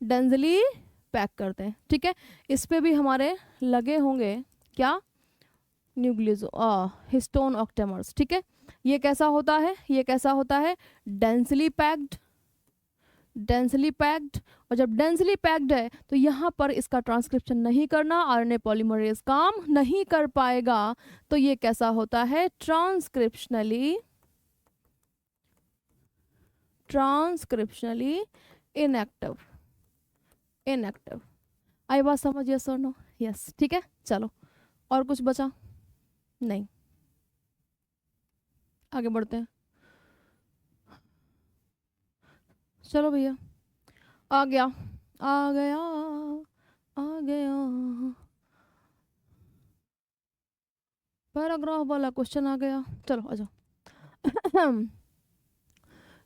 डेंसली पैक करते हैं, ठीक है। इस पे भी हमारे लगे होंगे क्या? हिस्टोन ऑक्टेमर्स, ठीक है। ये कैसा होता है? ये कैसा होता है? Densely packed, densely packed. और जब डेंसली पैक्ड है तो यहाँ पर इसका ट्रांसक्रिप्शन नहीं करना, आरएनए पॉलीमरेज काम नहीं कर पाएगा, तो ये कैसा होता है? Transcriptionally, transcriptionally inactive, inactive. आई बात समझ? यस और नो? यस, ठीक है। चलो, और कुछ बचा? नहीं, आगे बढ़ते हैं। चलो भैया, आ गया, आ गया, आ गया, पैराग्राफ वाला क्वेश्चन आ गया। चलो आ जाओ।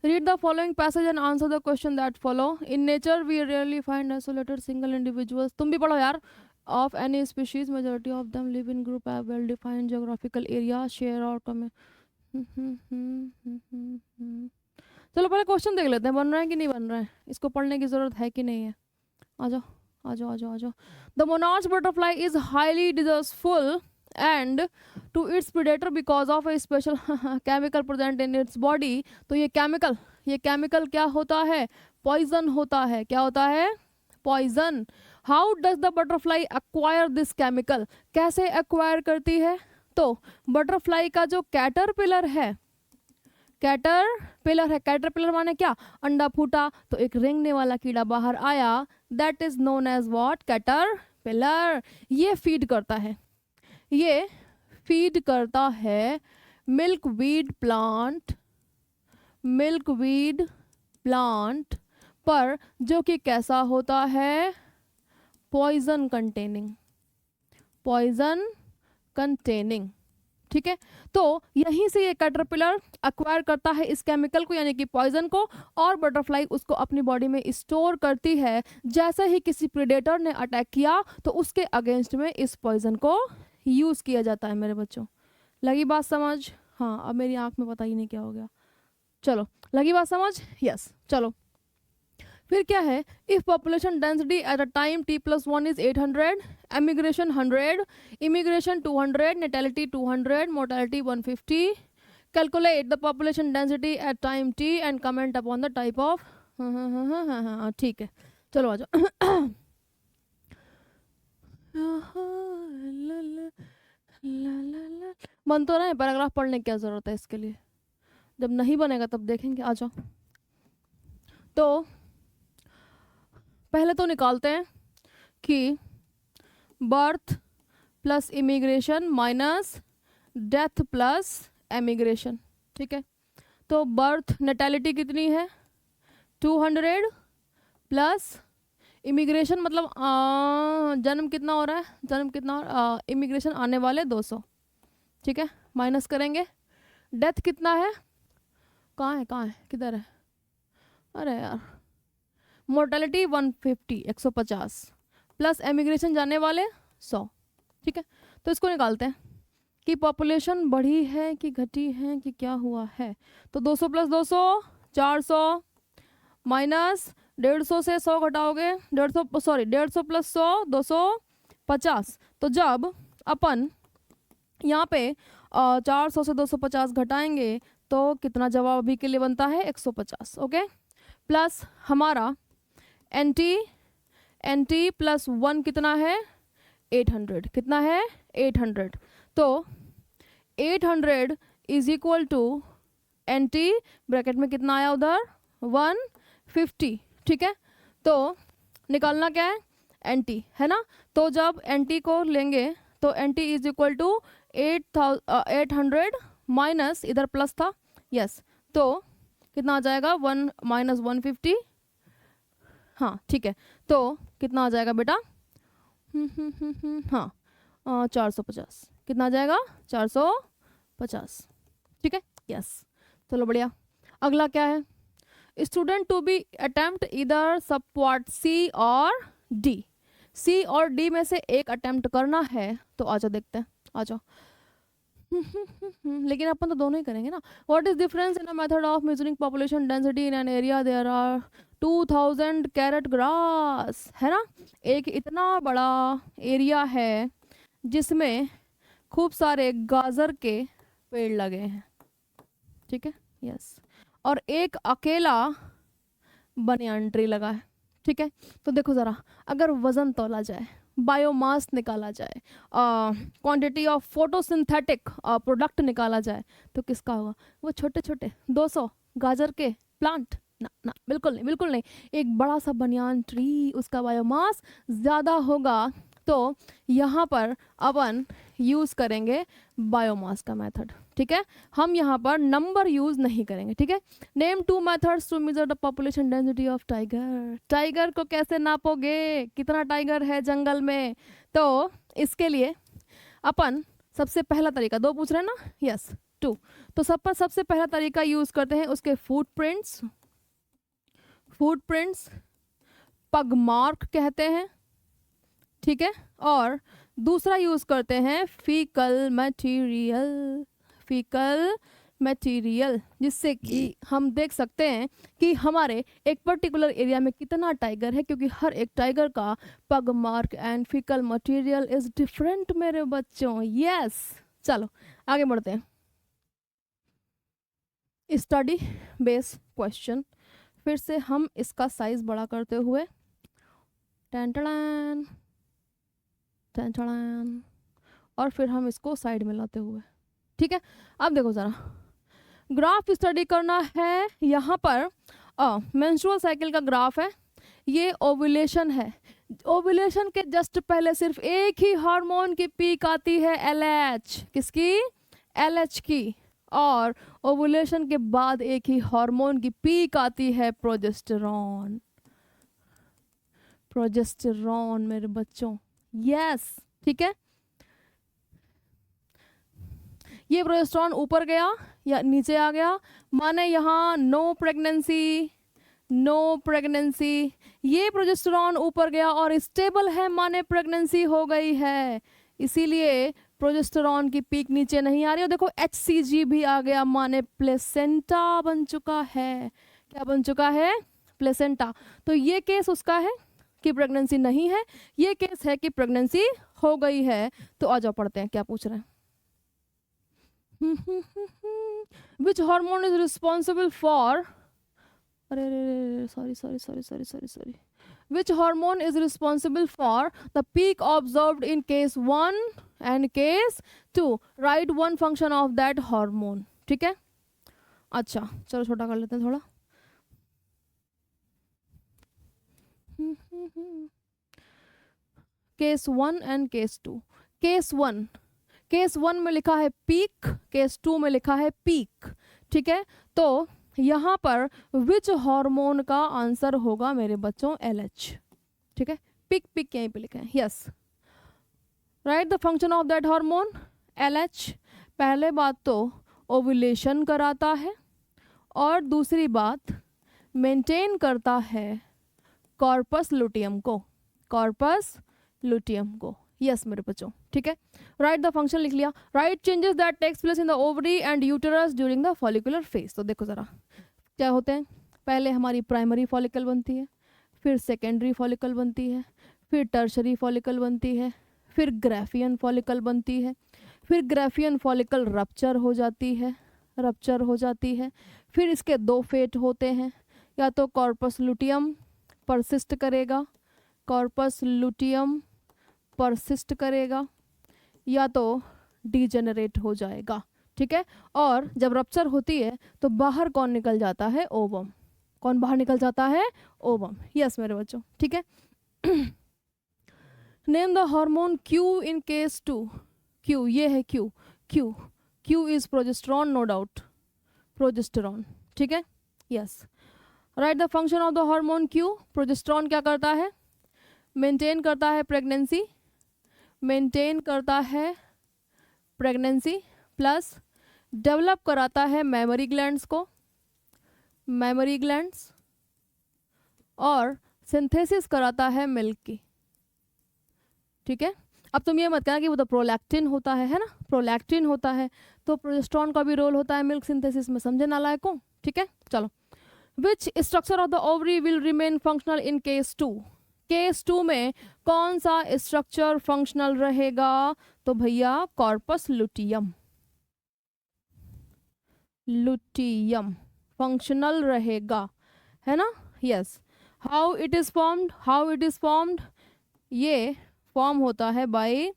Read the following passage and answer the question that follow. In nature, we rarely find isolated single individuals. तुम भी पढ़ो यार. Of any species, majority of them live in group, have well-defined geographical area, share or common. चलो पहले question देख लेते हैं, बन रहा है कि नहीं बन रहा है, इसको पढ़ने की जरूरत है कि नहीं है। आ जाओ, आ जाओ, आ जाओ, आ जाओ। The monarch butterfly is highly distrustful and to its predator because of a special chemical present in its body. तो ये केमिकल क्या होता है? पॉइजन होता है। क्या होता है? Poison. How does the butterfly acquire this chemical? कैसे एक्वायर करती है? तो बटरफ्लाई का जो कैटरपिलर है, कैटरपिलर है। कैटरपिलर माने क्या, अंडा फूटा तो एक रेंगने वाला कीड़ा बाहर आया, that is known as what, caterpillar. ये फीड करता है, ये फीड करता है मिल्कवीड प्लांट, मिल्कवीड प्लांट पर, जो कि कैसा होता है, पॉइजन कंटेनिंग, पॉइजन कंटेनिंग। ठीक है, तो यहीं से ये कैटरपिलर एक्वायर करता है इस केमिकल को, यानी कि पॉइजन को, और बटरफ्लाई उसको अपनी बॉडी में स्टोर करती है। जैसे ही किसी प्रेडेटर ने अटैक किया तो उसके अगेंस्ट में इस पॉइजन को यूज़ किया जाता है। मेरे बच्चों लगी बात समझ? हाँ, अब मेरी आंख में पता ही नहीं क्या हो गया। चलो, लगी बात समझ? यस। चलो फिर क्या है, if population density at a time t+1 is 800, emigration 100, immigration 200, natality 200, mortality 150, calculate the population density at time t and comment upon the type of. हाँ ठीक है, चलो आ जाओ। बन तो रहा है, पैराग्राफ पढ़ने की क्या जरूरत है इसके लिए, जब नहीं बनेगा तब देखेंगे। आ जाओ, तो पहले तो निकालते हैं कि birth plus immigration minus death plus emigration. ठीक है, तो बर्थ नेटेलिटी कितनी है, 200 प्लस इमिग्रेशन मतलब जन्म कितना हो रहा है, जन्म कितना हो रहा है, इमिग्रेशन आने वाले 200। ठीक है, माइनस करेंगे। डेथ कितना है, कहाँ है किधर है, अरे यार, मोर्टेलिटी 150 150 प्लस एमिग्रेशन जाने वाले 100। ठीक है, तो इसको निकालते हैं कि पॉपुलेशन बढ़ी है कि घटी है कि क्या हुआ है। तो 200 प्लस 200 400 माइनस 150 से 100 घटाओगे, 150 प्लस 100 250। तो जब अपन यहाँ पे 400 से 250 घटाएंगे तो कितना जवाब अभी के लिए बनता है, 150। ओके, प्लस हमारा एन टी प्लस 1 कितना है, 800। कितना है, 800। तो 800 is equal to N T, bracket में कितना आया उधर, 150। ठीक है, तो निकालना क्या है, एन टी है ना। तो जब एन टी को लेंगे तो N T is equal to 800 minus, इधर प्लस था, यस, तो कितना आ जाएगा, 1 माइनस 150। हाँ ठीक है, तो कितना आ जाएगा बेटा, हाँ 450। कितना आ जाएगा, 450। ठीक है, यस, चलो बढ़िया। अगला क्या है, स्टूडेंट टू बी अटेम्प्ट इधर सब पार्ट सी और डी, सी और डी में से एक अटेम्प्ट करना है। तो आ जाओ देखते हैं, आ जाओ। लेकिन अपन तो दोनों ही करेंगे ना। What is difference in a method of measuring population density in an area, there are 2000 carrot grass, है ना। एक इतना बड़ा एरिया है जिसमें खूब सारे गाजर के पेड़ लगे हैं। ठीक है, यस, और एक अकेला बनियान ट्री लगा है। ठीक है, तो देखो ज़रा, अगर वज़न तोला जाए, बायोमास निकाला जाए, क्वांटिटी ऑफ फोटोसिंथेटिक प्रोडक्ट निकाला जाए, तो किसका होगा, वो छोटे छोटे 200 गाजर के प्लांट ना ना, बिल्कुल नहीं, बिल्कुल नहीं। एक बड़ा सा बनियान ट्री, उसका बायोमास ज़्यादा होगा। तो यहाँ पर अपन यूज़ करेंगे बायोमास का मेथड। ठीक है, हम यहाँ पर नंबर यूज़ नहीं करेंगे। ठीक है, name 2 methods to measure the population density of tiger. Tiger को कैसे नापोगे, कितना टाइगर है जंगल में। तो इसके लिए अपन सबसे पहला तरीका, 2 पूछ रहे हैं ना, यस 2, तो सबसे पहला तरीका यूज़ करते हैं उसके फुटप्रिंट्स, पग मार्क कहते हैं। ठीक है, और दूसरा यूज़ करते हैं फीकल मटेरियल, जिससे कि हम देख सकते हैं कि हमारे एक पर्टिकुलर एरिया में कितना टाइगर है, क्योंकि हर एक टाइगर का पग mark and faecal material is different मेरे बच्चों। यस, चलो आगे बढ़ते हैं। स्टडी बेस क्वेश्चन, फिर से हम इसका साइज बड़ा करते हुए, टैन और फिर हम इसको साइड में लाते हुए। ठीक है, अब देखो ज़रा, ग्राफ स्टडी करना है। यहाँ पर मेंस्ट्रुअल साइकिल का ग्राफ है, ये ओव्यूलेशन है। ओव्यूलेशन के जस्ट पहले सिर्फ एक ही हार्मोन की पीक आती है, एलएच, किसकी? एलएच की। और ओव्यूलेशन के बाद एक ही हार्मोन की पीक आती है, प्रोजेस्टेरॉन। प्रोजेस्टेरॉन मेरे बच्चों, यस, ठीक है। ये प्रोजेस्टेरॉन ऊपर गया या नीचे आ गया, माने यहाँ नो प्रेगनेंसी, नो प्रेगनेंसी। ये प्रोजेस्टेरॉन ऊपर गया और स्टेबल है, माने प्रेगनेंसी हो गई है। इसीलिए प्रोजेस्टेरॉन की पीक नीचे नहीं आ रही। और देखो HCG भी आ गया, माने प्लेसेंटा बन चुका है। क्या बन चुका है? प्लेसेंटा। तो ये केस उसका है कि प्रेगनेंसी नहीं है, ये केस है कि प्रेगनेंसी हो गई है। तो आ जाओ पढ़ते हैं क्या पूछ रहे हैं। Which hormone is responsible for, sorry. Which hormone is responsible for the peak observed in case 1 and case 2? Write one function of that hormone. ठीक है, अच्छा चलो छोटा कर लेते हैं थोड़ा। Case 1 and case 2। केस 1 में लिखा है पीक, केस 2 में लिखा है पीक, ठीक है। तो यहाँ पर विच हार्मोन का आंसर होगा मेरे बच्चों? LH, ठीक है। पिक यहीं पे लिखा है, yes. Write the function of that hormone, LH। पहले बात तो ओव्यूलेशन कराता है, और दूसरी बात मेंटेन करता है कॉर्पस लुटियम को, कॉर्पस लुटियम को, यस मेरे बच्चों, ठीक है। राइट द फंक्शन लिख लिया। Write changes that takes place in the ovary and uterus during the follicular phase. तो देखो जरा क्या होते हैं। पहले हमारी प्राइमरी फॉलिकल बनती है, फिर सेकेंडरी फॉलिकल बनती है, फिर टर्शरी फॉलिकल बनती है, फिर ग्राफियन फॉलिकल बनती है, फिर ग्राफियन फॉलिकल रप्चर हो जाती है, फिर इसके 2 फेट होते हैं, या तो कॉर्पस लुटियम परसिस्ट करेगा, कॉर्पस लुटियम परसिस्ट करेगा, या तो डिजेनरेट हो जाएगा, ठीक है। और जब रप्चर होती है तो बाहर कौन निकल जाता है? ओवम। कौन बाहर निकल जाता है? ओवम, यस मेरे बच्चों, ठीक है। Name the hormone Q in case 2। Q, ये है Q is progesterone, no doubt, progesterone, ठीक है, yes. Write the function of the hormone Q। Progesterone क्या करता है? मेंटेन करता है प्रेगनेंसी, प्लस डेवलप कराता है मेमोरी ग्लैंड्स को, और सिंथेसिस कराता है मिल्क की, ठीक है। अब तुम ये मत कहना कि वो तो प्रोलैक्टिन होता है ना, प्रोलैक्टिन होता है, तो प्रोजेस्टेरॉन का भी रोल होता है मिल्क सिंथेसिस में, समझे नालायकों, ठीक है। चलो, which structure of the ovary will remain functional in case 2। Case 2 में कौन सा स्ट्रक्चर फंक्शनल रहेगा? तो भैया कॉर्पस लुटियम फंक्शनल रहेगा, है ना, yes. How it is formed? ये फॉर्म होता है by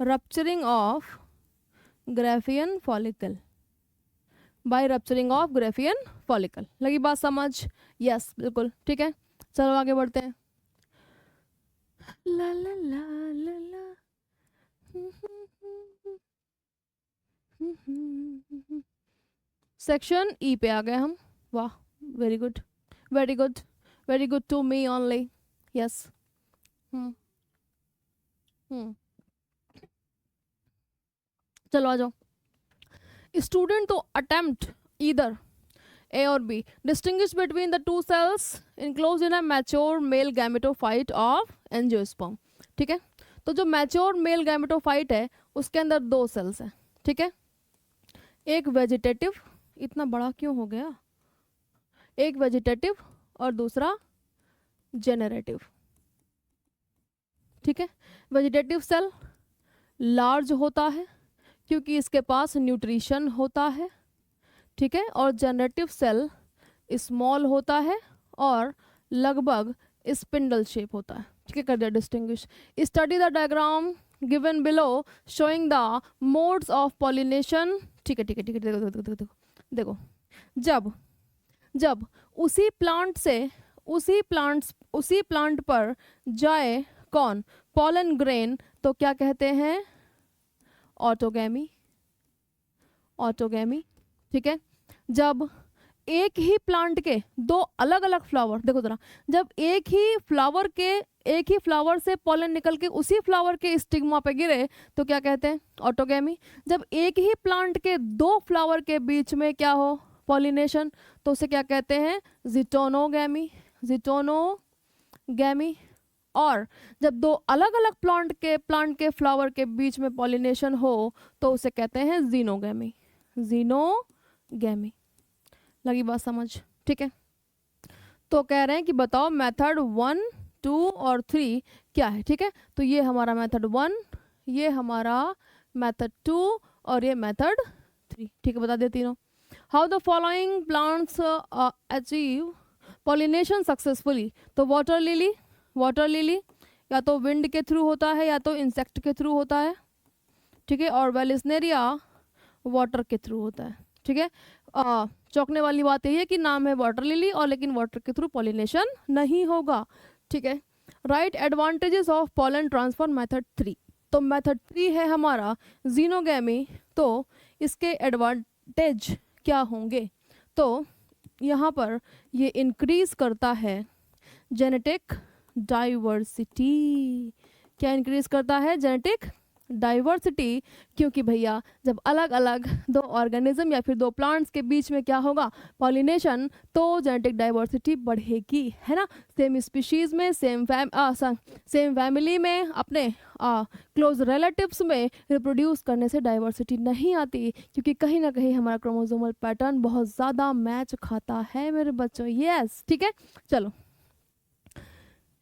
rupturing of Graafian follicle, लगी बात समझ? यस बिल्कुल, ठीक है। चलो आगे बढ़ते हैं। ला ला ला ला ला। सेक्शन ई पे आ गए हम, वाह, very good to me only, yes. चलो आ जाओ। स्टूडेंट तो attempt either A or B. Distinguish between the two cells enclosed in a mature male gametophyte of angiosperm. ठीक है, तो जो मैच्योर मेल गैमेटोफाइट है उसके अंदर 2 सेल्स हैं, ठीक है। एक वेजिटेटिव, इतना बड़ा क्यों हो गया? एक वेजिटेटिव और दूसरा जेनरेटिव, ठीक है। वेजिटेटिव सेल लार्ज होता है क्योंकि इसके पास न्यूट्रिशन होता है, ठीक है, और जनरेटिव सेल स्मॉल होता है और लगभग स्पिंडल शेप होता है, ठीक है। कर दिया distinguish. Study the diagram given below showing the modes of pollination. ठीक है ठीक है ठीक है, देखो देखो देखो देखो देखो, जब जब उसी प्लांट पर जाए कौन, पॉलन ग्रेन, तो क्या कहते हैं, ऑटोगैमी। ऑटोगैमी, ठीक है। जब एक ही प्लांट के दो अलग अलग फ्लावर, देखो जरा, जब एक ही फ्लावर से पॉलन निकल के उसी फ्लावर के स्टिग्मा पे गिरे तो क्या कहते हैं, ऑटोगैमी। जब एक ही प्लांट के दो फ्लावर के बीच में क्या हो, पॉलिनेशन, तो उसे क्या कहते हैं, जिटोनोगैमी। जिटोनोगैमी। और जब दो अलग अलग प्लांट के फ्लावर के बीच में पॉलिनेशन हो तो उसे कहते हैं जीनोगैमी। जीनोगैमी, लगी बात समझ, ठीक है। तो कह रहे हैं कि बताओ मेथड 1, 2 और 3 क्या है, ठीक है। तो ये हमारा मेथड 1, ये हमारा मेथड 2 और ये मेथड 3, ठीक है, बता देती हूँ। How the following plants achieve pollination successfully. तो वाटर लिली या तो विंड के थ्रू होता है या तो इंसेक्ट के थ्रू होता है, ठीक है। और वेलिस्नेरिया वाटर के थ्रू होता है, ठीक है। चौंकने वाली बात यही है कि नाम है वाटर लिली और लेकिन वाटर के थ्रू पॉलिनेशन नहीं होगा, ठीक है। Right advantages of pollen transfer method 3। तो मेथड 3 है हमारा जीनोगैमी, तो इसके एडवांटेज क्या होंगे, तो यहाँ पर ये इंक्रीज करता है जेनेटिक डाइवर्सिटी। क्या इंक्रीज करता है, जेनेटिक डाइवर्सिटी, क्योंकि भैया जब अलग अलग दो ऑर्गेनिज्म या फिर दो प्लांट्स के बीच में क्या होगा, पॉलिनेशन, तो जेनेटिक डाइवर्सिटी बढ़ेगी, है ना। सेम स्पीशीज में, सेम फैमिली में, अपने क्लोज रिलेटिव्स में रिप्रोड्यूस करने से डाइवर्सिटी नहीं आती, क्योंकि कहीं ना कहीं हमारा क्रोमोसोमल पैटर्न बहुत ज़्यादा मैच खाता है मेरे बच्चों। यस, ठीक है, चलो।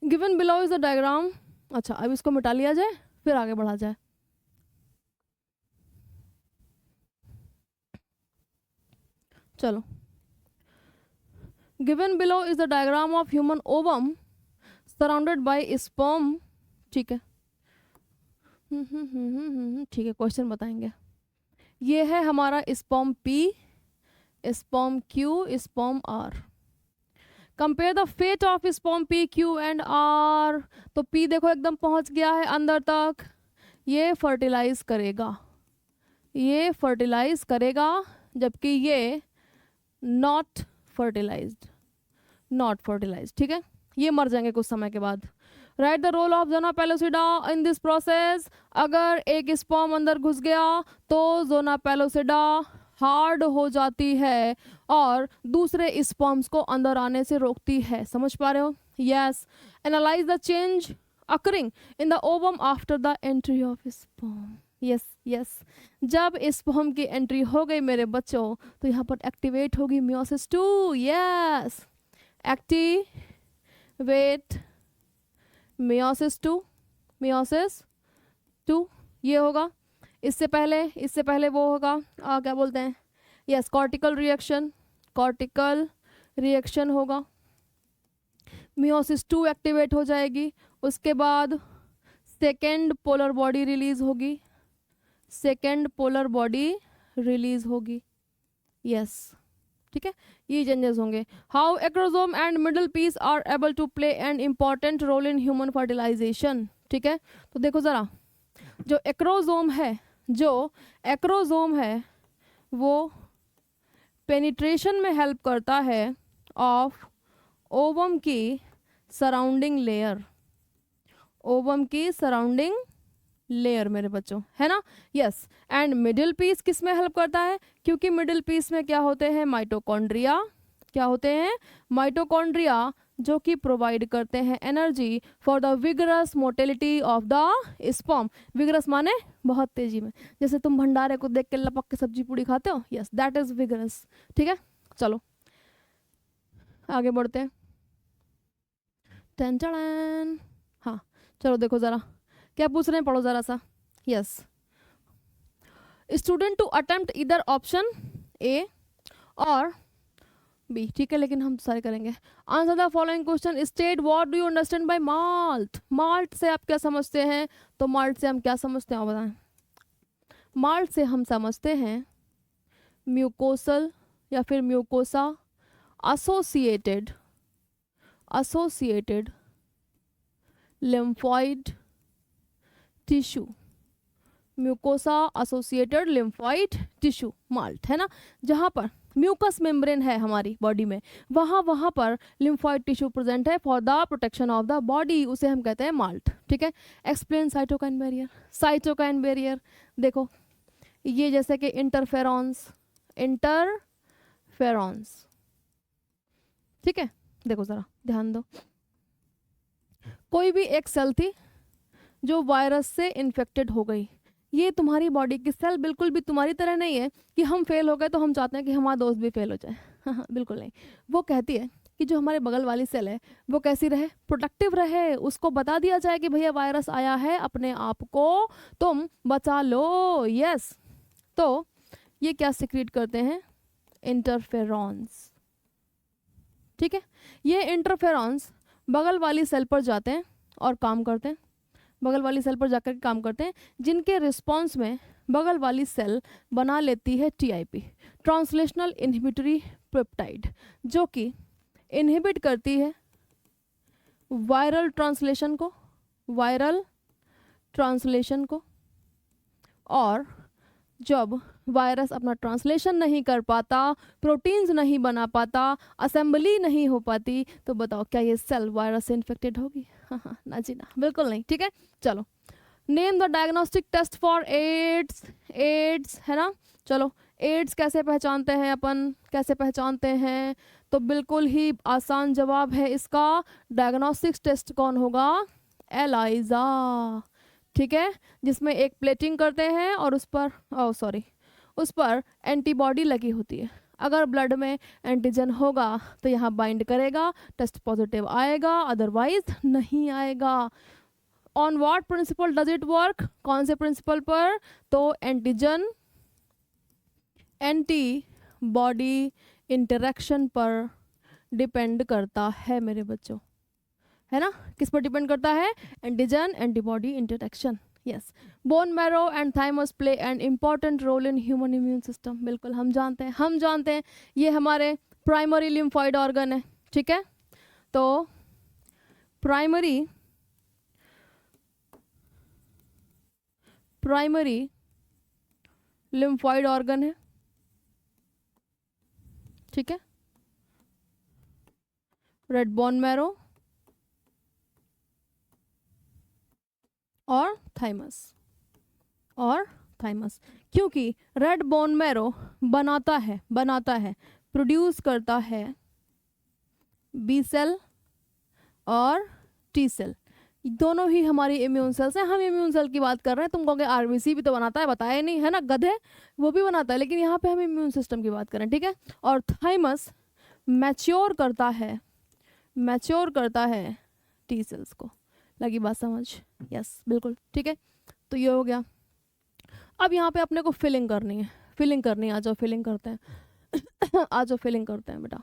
Given below is a diagram. अच्छा, अब इसको मिटा लिया जाए फिर आगे बढ़ा जाए। चलो, given below is the diagram of human ovum surrounded by sperm, ठीक है। ठीक है, क्वेश्चन बताएंगे। ये है हमारा sperm P, sperm Q, sperm R. Compare the fate of sperm P, Q and R. तो पी देखो एकदम पहुंच गया है अंदर तक, ये फर्टिलाइज करेगा, जबकि ये नॉट फर्टिलाइज्ड, ठीक है, ये मर जाएंगे कुछ समय के बाद। Write the role of zona pellucida in this process. अगर एक स्पर्म अंदर घुस गया तो जोना पेलोसिडा हार्ड हो जाती है और दूसरे स्पर्म्स को अंदर आने से रोकती है, समझ पा रहे हो। Yes, analyse the change occurring in the ovum after the entry of sperm. Yes, जब स्पर्म की एंट्री हो गई मेरे बच्चों तो यहाँ पर एक्टिवेट होगी मियोसिस 2। यस, एक्टिवेट मियोसिस 2 ये होगा। इससे पहले वो होगा क्या बोलते हैं, यस, कॉर्टिकल रिएक्शन होगा, मियोसिस 2 एक्टिवेट हो जाएगी। उसके बाद सेकेंड पोलर बॉडी रिलीज होगी, यस, ठीक है, ये चेंजेस होंगे। How acrosome and middle piece are able to play an important role in human fertilisation, ठीक है। तो देखो जरा, जो एक्रोसोम है वो पेनिट्रेशन में हेल्प करता है ऑफ ओवम की सराउंडिंग लेयर, मेरे बच्चों, है ना। यस, एंड मिडिल पीस किस में हेल्प करता है, क्योंकि मिडिल पीस में क्या होते हैं, माइटोकॉन्ड्रिया, जो कि प्रोवाइड करते हैं energy for the vigorous motility of the sperm. Vigorous माने बहुत तेजी में, जैसे तुम भंडारे को देख के लपक के सब्जी पूड़ी खाते हो, यस, दैट इज विगरस, ठीक है। चलो आगे बढ़ते हैं। टेंशन, हाँ, चलो देखो जरा क्या पूछ रहे हैं, पढ़ो जरा सा। यस, स्टूडेंट टू अटेम्प्ट इधर ऑप्शन ए और बी, ठीक है, लेकिन हम सारे करेंगे। Answer the following question, state what do you understand by malt. Malt से आप क्या समझते हैं? तो माल्ट से हम क्या समझते हैं, आप बताएं। माल्ट से हम समझते हैं म्यूकोसल या फिर mucosa associated lymphoid tissue, mucosa associated lymphoid tissue, malt है ना। जहाँ पर म्यूकस मेम्ब्रेन है हमारी बॉडी में, वहाँ पर लिम्फॉइड टिश्यू प्रेजेंट है for the protection of the body, उसे हम कहते हैं माल्ट, ठीक है। Explain cytokine barrier. Cytokine barrier देखो, ये जैसे कि इंटरफेरॉन्स, ठीक है। देखो ज़रा ध्यान दो, कोई भी एक सेल थी जो वायरस से इन्फेक्टेड हो गई, ये तुम्हारी बॉडी की सेल बिल्कुल भी तुम्हारी तरह नहीं है कि हम फेल हो गए तो हम चाहते हैं कि हमारा दोस्त भी फेल हो जाए। हाँ, बिल्कुल नहीं। वो कहती है कि जो हमारे बगल वाली सेल है वो कैसी रहे, प्रोडक्टिव रहे, उसको बता दिया जाए कि भैया वायरस आया है, अपने आप को तुम बचा लो। यस, तो ये क्या सिक्रीट करते हैं, इंटरफेरॉन्स, ठीक है। ये इंटरफेरॉन्स बगल वाली सेल पर जाते हैं और काम करते हैं, बगल वाली सेल पर जाकर के काम करते हैं, जिनके रिस्पॉन्स में बगल वाली सेल बना लेती है टीआईपी, ट्रांसलेशनल इनहिबिटरी पेप्टाइड, जो कि इनहिबिट करती है वायरल ट्रांसलेशन को, और जब वायरस अपना ट्रांसलेशन नहीं कर पाता, प्रोटीन्स नहीं बना पाता, असेंबली नहीं हो पाती, तो बताओ क्या ये सेल वायरस से इन्फेक्टेड होगी? हाँ, ना जी ना, बिल्कुल नहीं, ठीक है। चलो, name the diagnostic test for AIDS है ना। चलो, एड्स कैसे पहचानते हैं अपन, कैसे पहचानते हैं? तो बिल्कुल ही आसान जवाब है इसका, डायग्नोस्टिक टेस्ट कौन होगा, एलाइजा, ठीक है, जिसमें एक प्लेटिंग करते हैं और उस पर एंटीबॉडी लगी होती है। अगर ब्लड में एंटीजन होगा तो यहाँ बाइंड करेगा, टेस्ट पॉजिटिव आएगा, अदरवाइज नहीं आएगा। On what principle does it work, कौन से प्रिंसिपल पर? तो एंटीजन एंटीबॉडी इंटरेक्शन पर डिपेंड करता है मेरे बच्चों, है ना। किस पर डिपेंड करता है? Antigen antibody interaction. Yes, bone marrow and thymus play an important role in human immune system. बिल्कुल हम जानते हैं ये हमारे प्राइमरी लिम्फॉइड ऑर्गन है, ठीक है। तो प्राइमरी लिम्फॉइड ऑर्गन है, ठीक है। रेड बोन मैरो और थाइमस, क्योंकि रेड बोन मैरो बनाता है प्रोड्यूस करता है बी सेल और टी सेल, दोनों ही हमारी इम्यून सेल्स हैं। हम इम्यून सेल की बात कर रहे हैं, तुम कहोगे आरबीसी भी तो बनाता है, बताया नहीं है ना गधे, वो भी बनाता है, लेकिन यहाँ पे हम इम्यून सिस्टम की बात कर रहे हैं, ठीक है। और थाइमस मैच्योर करता है टी सेल्स को। लगी बात समझ? यस, बिल्कुल, ठीक है। तो ये हो गया। अब यहाँ पे अपने को फिलिंग करनी है, आ जाओ फिलिंग करते हैं आ जाओ फिलिंग करते हैं बेटा,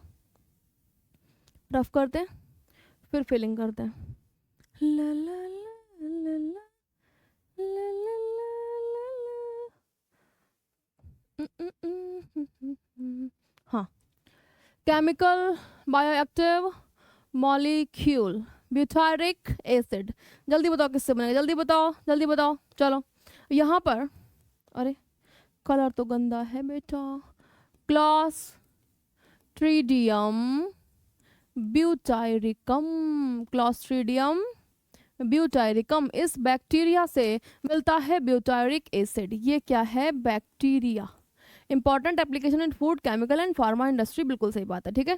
रफ करते हैं फिर फिलिंग करते हैं। ला ला ला ला ला ला ला ला। हाँ, chemical bioactive molecule butyric acid, जल्दी बताओ किससे बनेगा, जल्दी बताओ। चलो, यहाँ पर अरे कलर तो गंदा है बेटा, क्लॉस्ट्रीडियम ब्यूटाइरिकम, इस बैक्टीरिया से मिलता है ब्यूटारिक एसिड। ये क्या है? Bacteria. Important application in food, chemical and pharma industry, बिल्कुल सही बात है, ठीक है।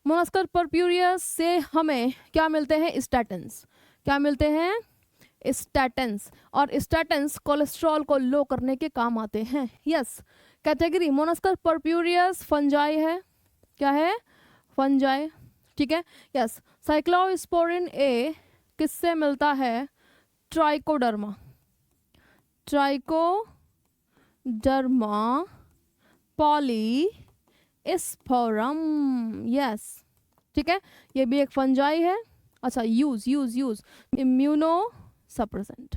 मोलस्कर परप्यूरियस से हमें क्या मिलते हैं? स्टैटिन्स। क्या मिलते हैं? स्टैटिन्स। और स्टैटिन्स कोलेस्ट्रॉल को लो करने के काम आते हैं। यस, कैटेगरी मोलस्कर परप्यूरियस फंजाई है। क्या है? फंजाई, ठीक है। यस, साइक्लोस्पोरिन ए किससे मिलता है? ट्राइकोडर्मा पॉली स्पोरम, यस, ठीक है, ये भी एक फंजाई है। अच्छा, use use use immuno suppressant,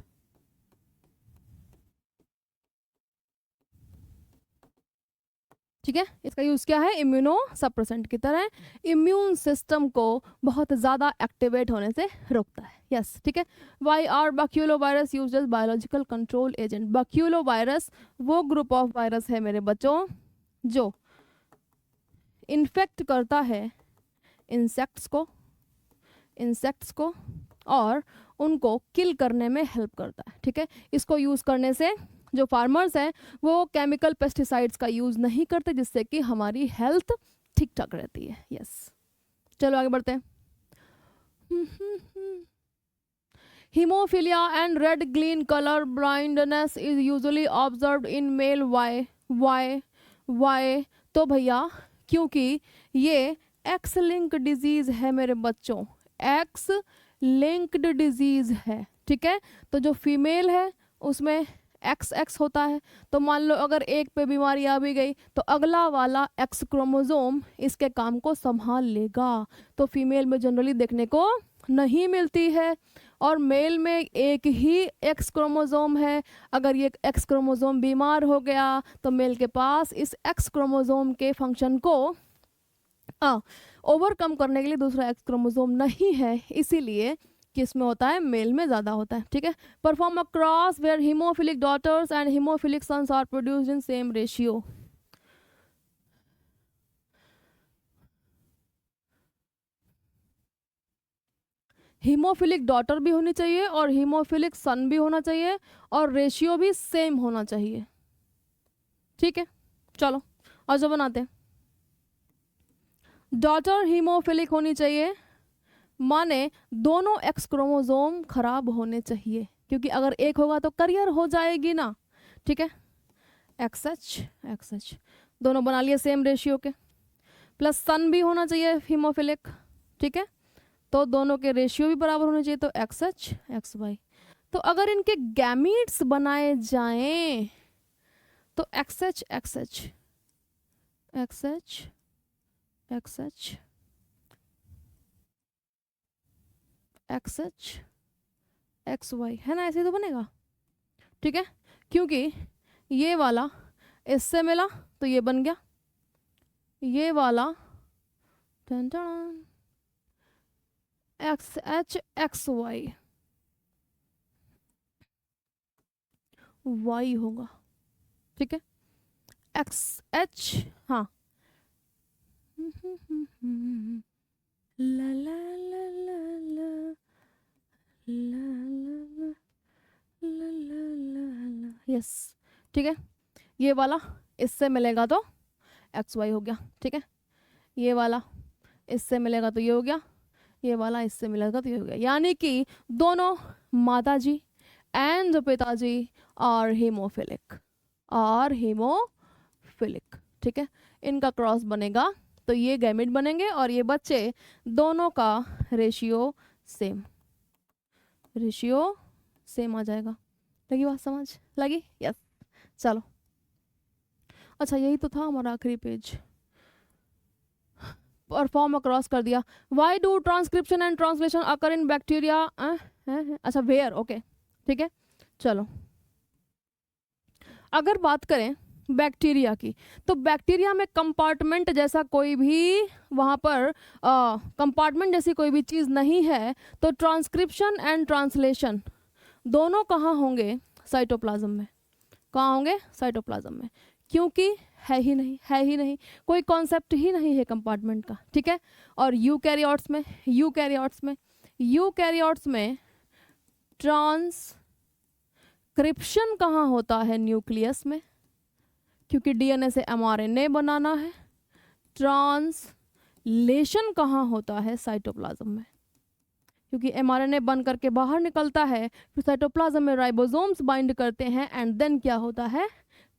ठीक है, इसका यूज क्या है, इम्यूनो सप्रेसेंट की तरह इम्यून सिस्टम को बहुत ज़्यादा एक्टिवेट होने से रोकता है, यस, ठीक है। Why are baculo virus use as biological control agent? Baculo virus वो ग्रुप ऑफ वायरस है मेरे बच्चों जो इन्फेक्ट करता है इंसेक्ट्स को और उनको किल करने में हेल्प करता है, ठीक है। इसको यूज़ करने से जो फार्मर्स हैं वो केमिकल पेस्टिसाइड्स का यूज़ नहीं करते, जिससे कि हमारी हेल्थ ठीक ठाक रहती है, यस। चलो आगे बढ़ते हैं। Haemophilia and red green colour blindness is usually observed in male, why? तो भैया क्योंकि ये एक्स लिंक डिजीज है मेरे बच्चों, एक्स लिंक्ड डिजीज है, ठीक है। तो जो फीमेल है उसमें एक्स होता है, तो मान लो अगर एक पे बीमारी आ भी गई तो अगला वाला एक्स क्रोमोसोम इसके काम को संभाल लेगा। तो फीमेल में जनरली देखने को नहीं मिलती है, और मेल में एक ही एक्स क्रोमोसोम है। अगर ये एक्स क्रोमोसोम बीमार हो गया तो मेल के पास इस एक्स क्रोमोसोम के फंक्शन को ओवरकम करने के लिए दूसरा एक्स क्रोमोसोम नहीं है, इसीलिए किसमें होता है, मेल में ज़्यादा होता है, ठीक है। Perform a cross where haemophilic daughters and haemophilic sons are produced in same ratio. Haemophilic daughter भी होनी चाहिए और हीमोफिलिक सन भी होना चाहिए, और रेशियो भी सेम होना चाहिए, ठीक है। चलो और जो बनाते हैं, डॉटर हीमोफिलिक होनी चाहिए, माने दोनों एक्स क्रोमोसोम खराब होने चाहिए, क्योंकि अगर एक होगा तो करियर हो जाएगी ना, ठीक है। एक्स एच दोनों बना लिए सेम रेशियो के, प्लस सन भी होना चाहिए हीमोफिलिक, ठीक है। तो दोनों के रेशियो भी बराबर होने चाहिए, तो एक्स वाई। तो अगर इनके गैमीट्स बनाए जाएं तो एक्स एच एक्स वाई है ना, ऐसे तो बनेगा, ठीक है। क्योंकि ये वाला इससे मिला तो ये बन गया, ये वाला एक्स एच एक्स वाई होगा, ठीक है। एक्स एच, हाँ, ला ला ला ला ला ला ला ला ला ला, यस, ठीक है। ये वाला इससे मिलेगा तो एक्स वाई हो गया, ठीक है। ये वाला इससे मिलेगा तो ये हो गया, ये वाला इससे मिलेगा तो ये हो गया, यानी कि दोनों माताजी एंड पिताजी और हीमोफिलिक ठीक है। इनका क्रॉस बनेगा तो ये गैमेट बनेंगे, और ये बच्चे दोनों का रेशियो सेम आ जाएगा। लगी बात समझ, लगी, यस। चलो अच्छा, यही तो था हमारा आखिरी पेज, परफॉर्म अक्रॉस कर दिया। Why do transcription and translation occur in bacteria, अच्छा वेयर, ओके, ठीक है। चलो अगर बात करें बैक्टीरिया की, तो बैक्टीरिया में कंपार्टमेंट जैसा कोई भी वहाँ पर कंपार्टमेंट जैसी कोई भी चीज़ नहीं है, तो ट्रांसक्रिप्शन एंड ट्रांसलेशन दोनों कहाँ होंगे, साइटोप्लाज्म में। कहाँ होंगे, साइटोप्लाज्म में, क्योंकि है ही नहीं, कोई कॉन्सेप्ट ही नहीं है कंपार्टमेंट का, ठीक है। और यूकैरियोट्स में ट्रांसक्रिप्शन कहाँ होता है, न्यूक्लियस में, क्योंकि डीएनए से एमआरएनए बनाना है। ट्रांसलेशन कहाँ होता है, साइटोप्लाज्म में, क्योंकि एमआरएनए बन करके बाहर निकलता है, फिर साइटोप्लाज्म में राइबोसोम्स बाइंड करते हैं, एंड देन क्या होता है,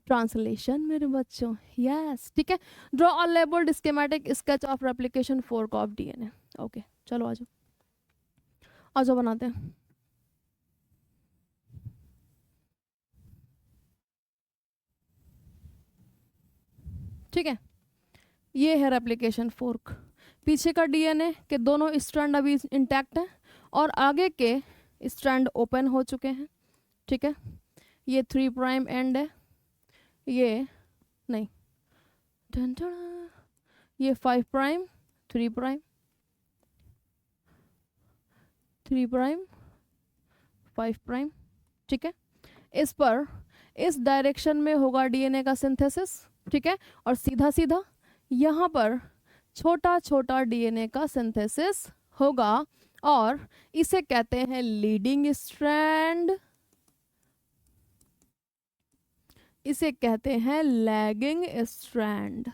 ट्रांसलेशन मेरे बच्चों, यस, ठीक है। Draw a labelled schematic sketch of replication fork of DNA, okay. चलो आजो बनाते हैं, ठीक है। ये है रेप्लिकेशन फोर्क। पीछे का डीएनए के दोनों स्ट्रैंड अभी इंटैक्ट हैं और आगे के स्ट्रैंड ओपन हो चुके हैं, ठीक है। ये 3 प्राइम एंड है, ये नहीं, डन डन, ये 5 प्राइम 3 प्राइम 3 प्राइम 5 प्राइम, ठीक है। इस पर इस डायरेक्शन में होगा डीएनए का सिंथेसिस, ठीक है। और सीधा सीधा यहाँ पर छोटा छोटा डीएनए का सिंथेसिस होगा और इसे कहते हैं लीडिंग स्ट्रैंड, इसे कहते हैं लैगिंग स्ट्रैंड,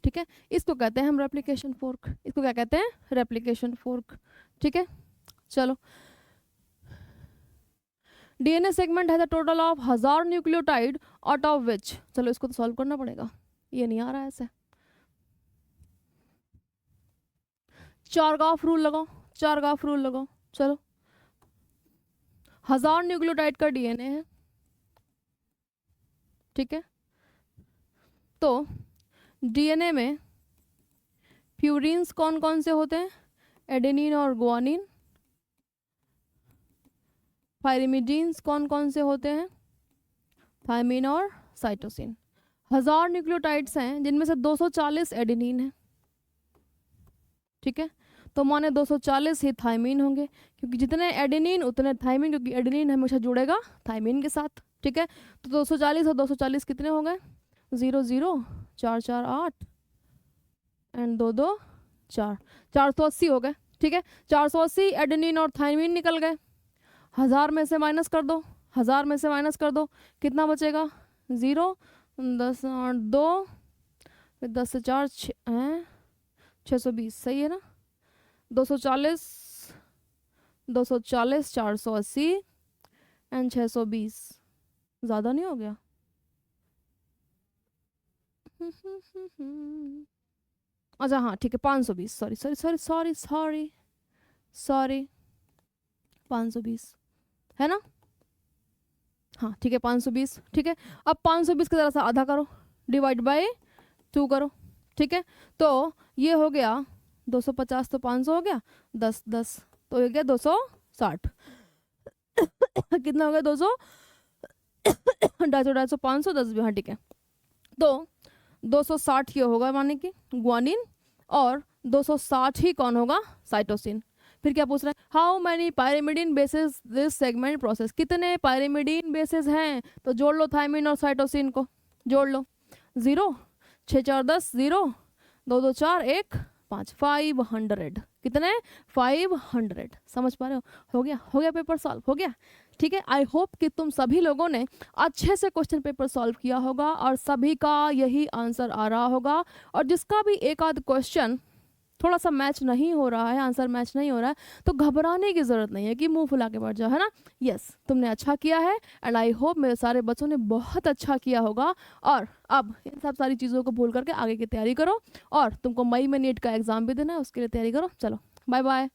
ठीक है। इसको कहते हैं हम रेप्लिकेशन फोर्क, इसको क्या कहते हैं, रेप्लिकेशन फोर्क, ठीक है। चलो, DNA segment has a total of 1000 nucleotide out of which, चलो इसको तो सॉल्व करना पड़ेगा, ये नहीं आ रहा है ऐसे। चारगाफ रूल लगाओ, चारगाफ रूल लगाओ, चलो। 1000 न्यूक्लियोटाइड का डीएनए है, ठीक है। तो डीएनए में प्यूरिन्स कौन कौन से होते हैं, एडेनिन और गुआनिन। पायरिमिडीन्स कौन कौन से होते हैं, थायमिन और साइटोसिन। 1000 न्यूक्लियोटाइड्स हैं जिनमें से 240 एडेनिन है, ठीक है। तो माने 240 ही थायमिन होंगे, क्योंकि जितने एडेनिन उतने थायमिन, क्योंकि एडेनिन हमेशा जुड़ेगा थायमिन के साथ, ठीक है। तो 240 और 240 कितने हो गए, 0 0 4 4 8 एंड 2 2 4, 480 हो गए, ठीक है। 480 एडेनिन और थायमिन निकल गए। 1000 में से माइनस कर दो, 1000 में से माइनस कर दो, कितना बचेगा, 0, 10 8 2, फिर 10 से 4 620, सही है ना। 240 480 एंड 620, ज़्यादा नहीं हो गया। अच्छा हाँ ठीक है, 520, sorry sorry sorry sorry sorry sorry 520 है ना, हाँ ठीक है 520, ठीक है। अब 520 का ज़रा सा आधा करो, डिवाइड बाय 2 करो, ठीक है। तो ये हो गया 250, तो 500 हो गया, 10 10 तो हो गया 260 कितना हो गया 200 250 500 10 भी, हाँ ठीक है। तो 260 ये होगा माने कि ग्वानिन और 260 ही कौन होगा, साइटोसिन। फिर क्या पूछ रहा है, how many pyrimidine bases this segment process, कितने पायरिमिडीन बेसेस हैं, तो जोड़ लो थायमिन और साइटोसिन को, जोड़ लो, 0 6 4 10 0 2 2 4 1 5 500, कितने 500, समझ पा रहे हो गया पेपर सॉल्व हो गया, ठीक है। आई होप कि तुम सभी लोगों ने अच्छे से क्वेश्चन पेपर सॉल्व किया होगा और सभी का यही आंसर आ रहा होगा। और जिसका भी एक आध क्वेश्चन थोड़ा सा मैच नहीं हो रहा है, आंसर मैच नहीं हो रहा है, तो घबराने की ज़रूरत नहीं है कि मुंह फुला के बैठ जाओ, है ना। यस, तुमने अच्छा किया है एंड आई होप मेरे सारे बच्चों ने बहुत अच्छा किया होगा। और अब इन सब सारी चीज़ों को भूल करके आगे की तैयारी करो, और तुमको मई में नीट का एग्ज़ाम भी देना है, उसके लिए तैयारी करो। चलो बाय बाय।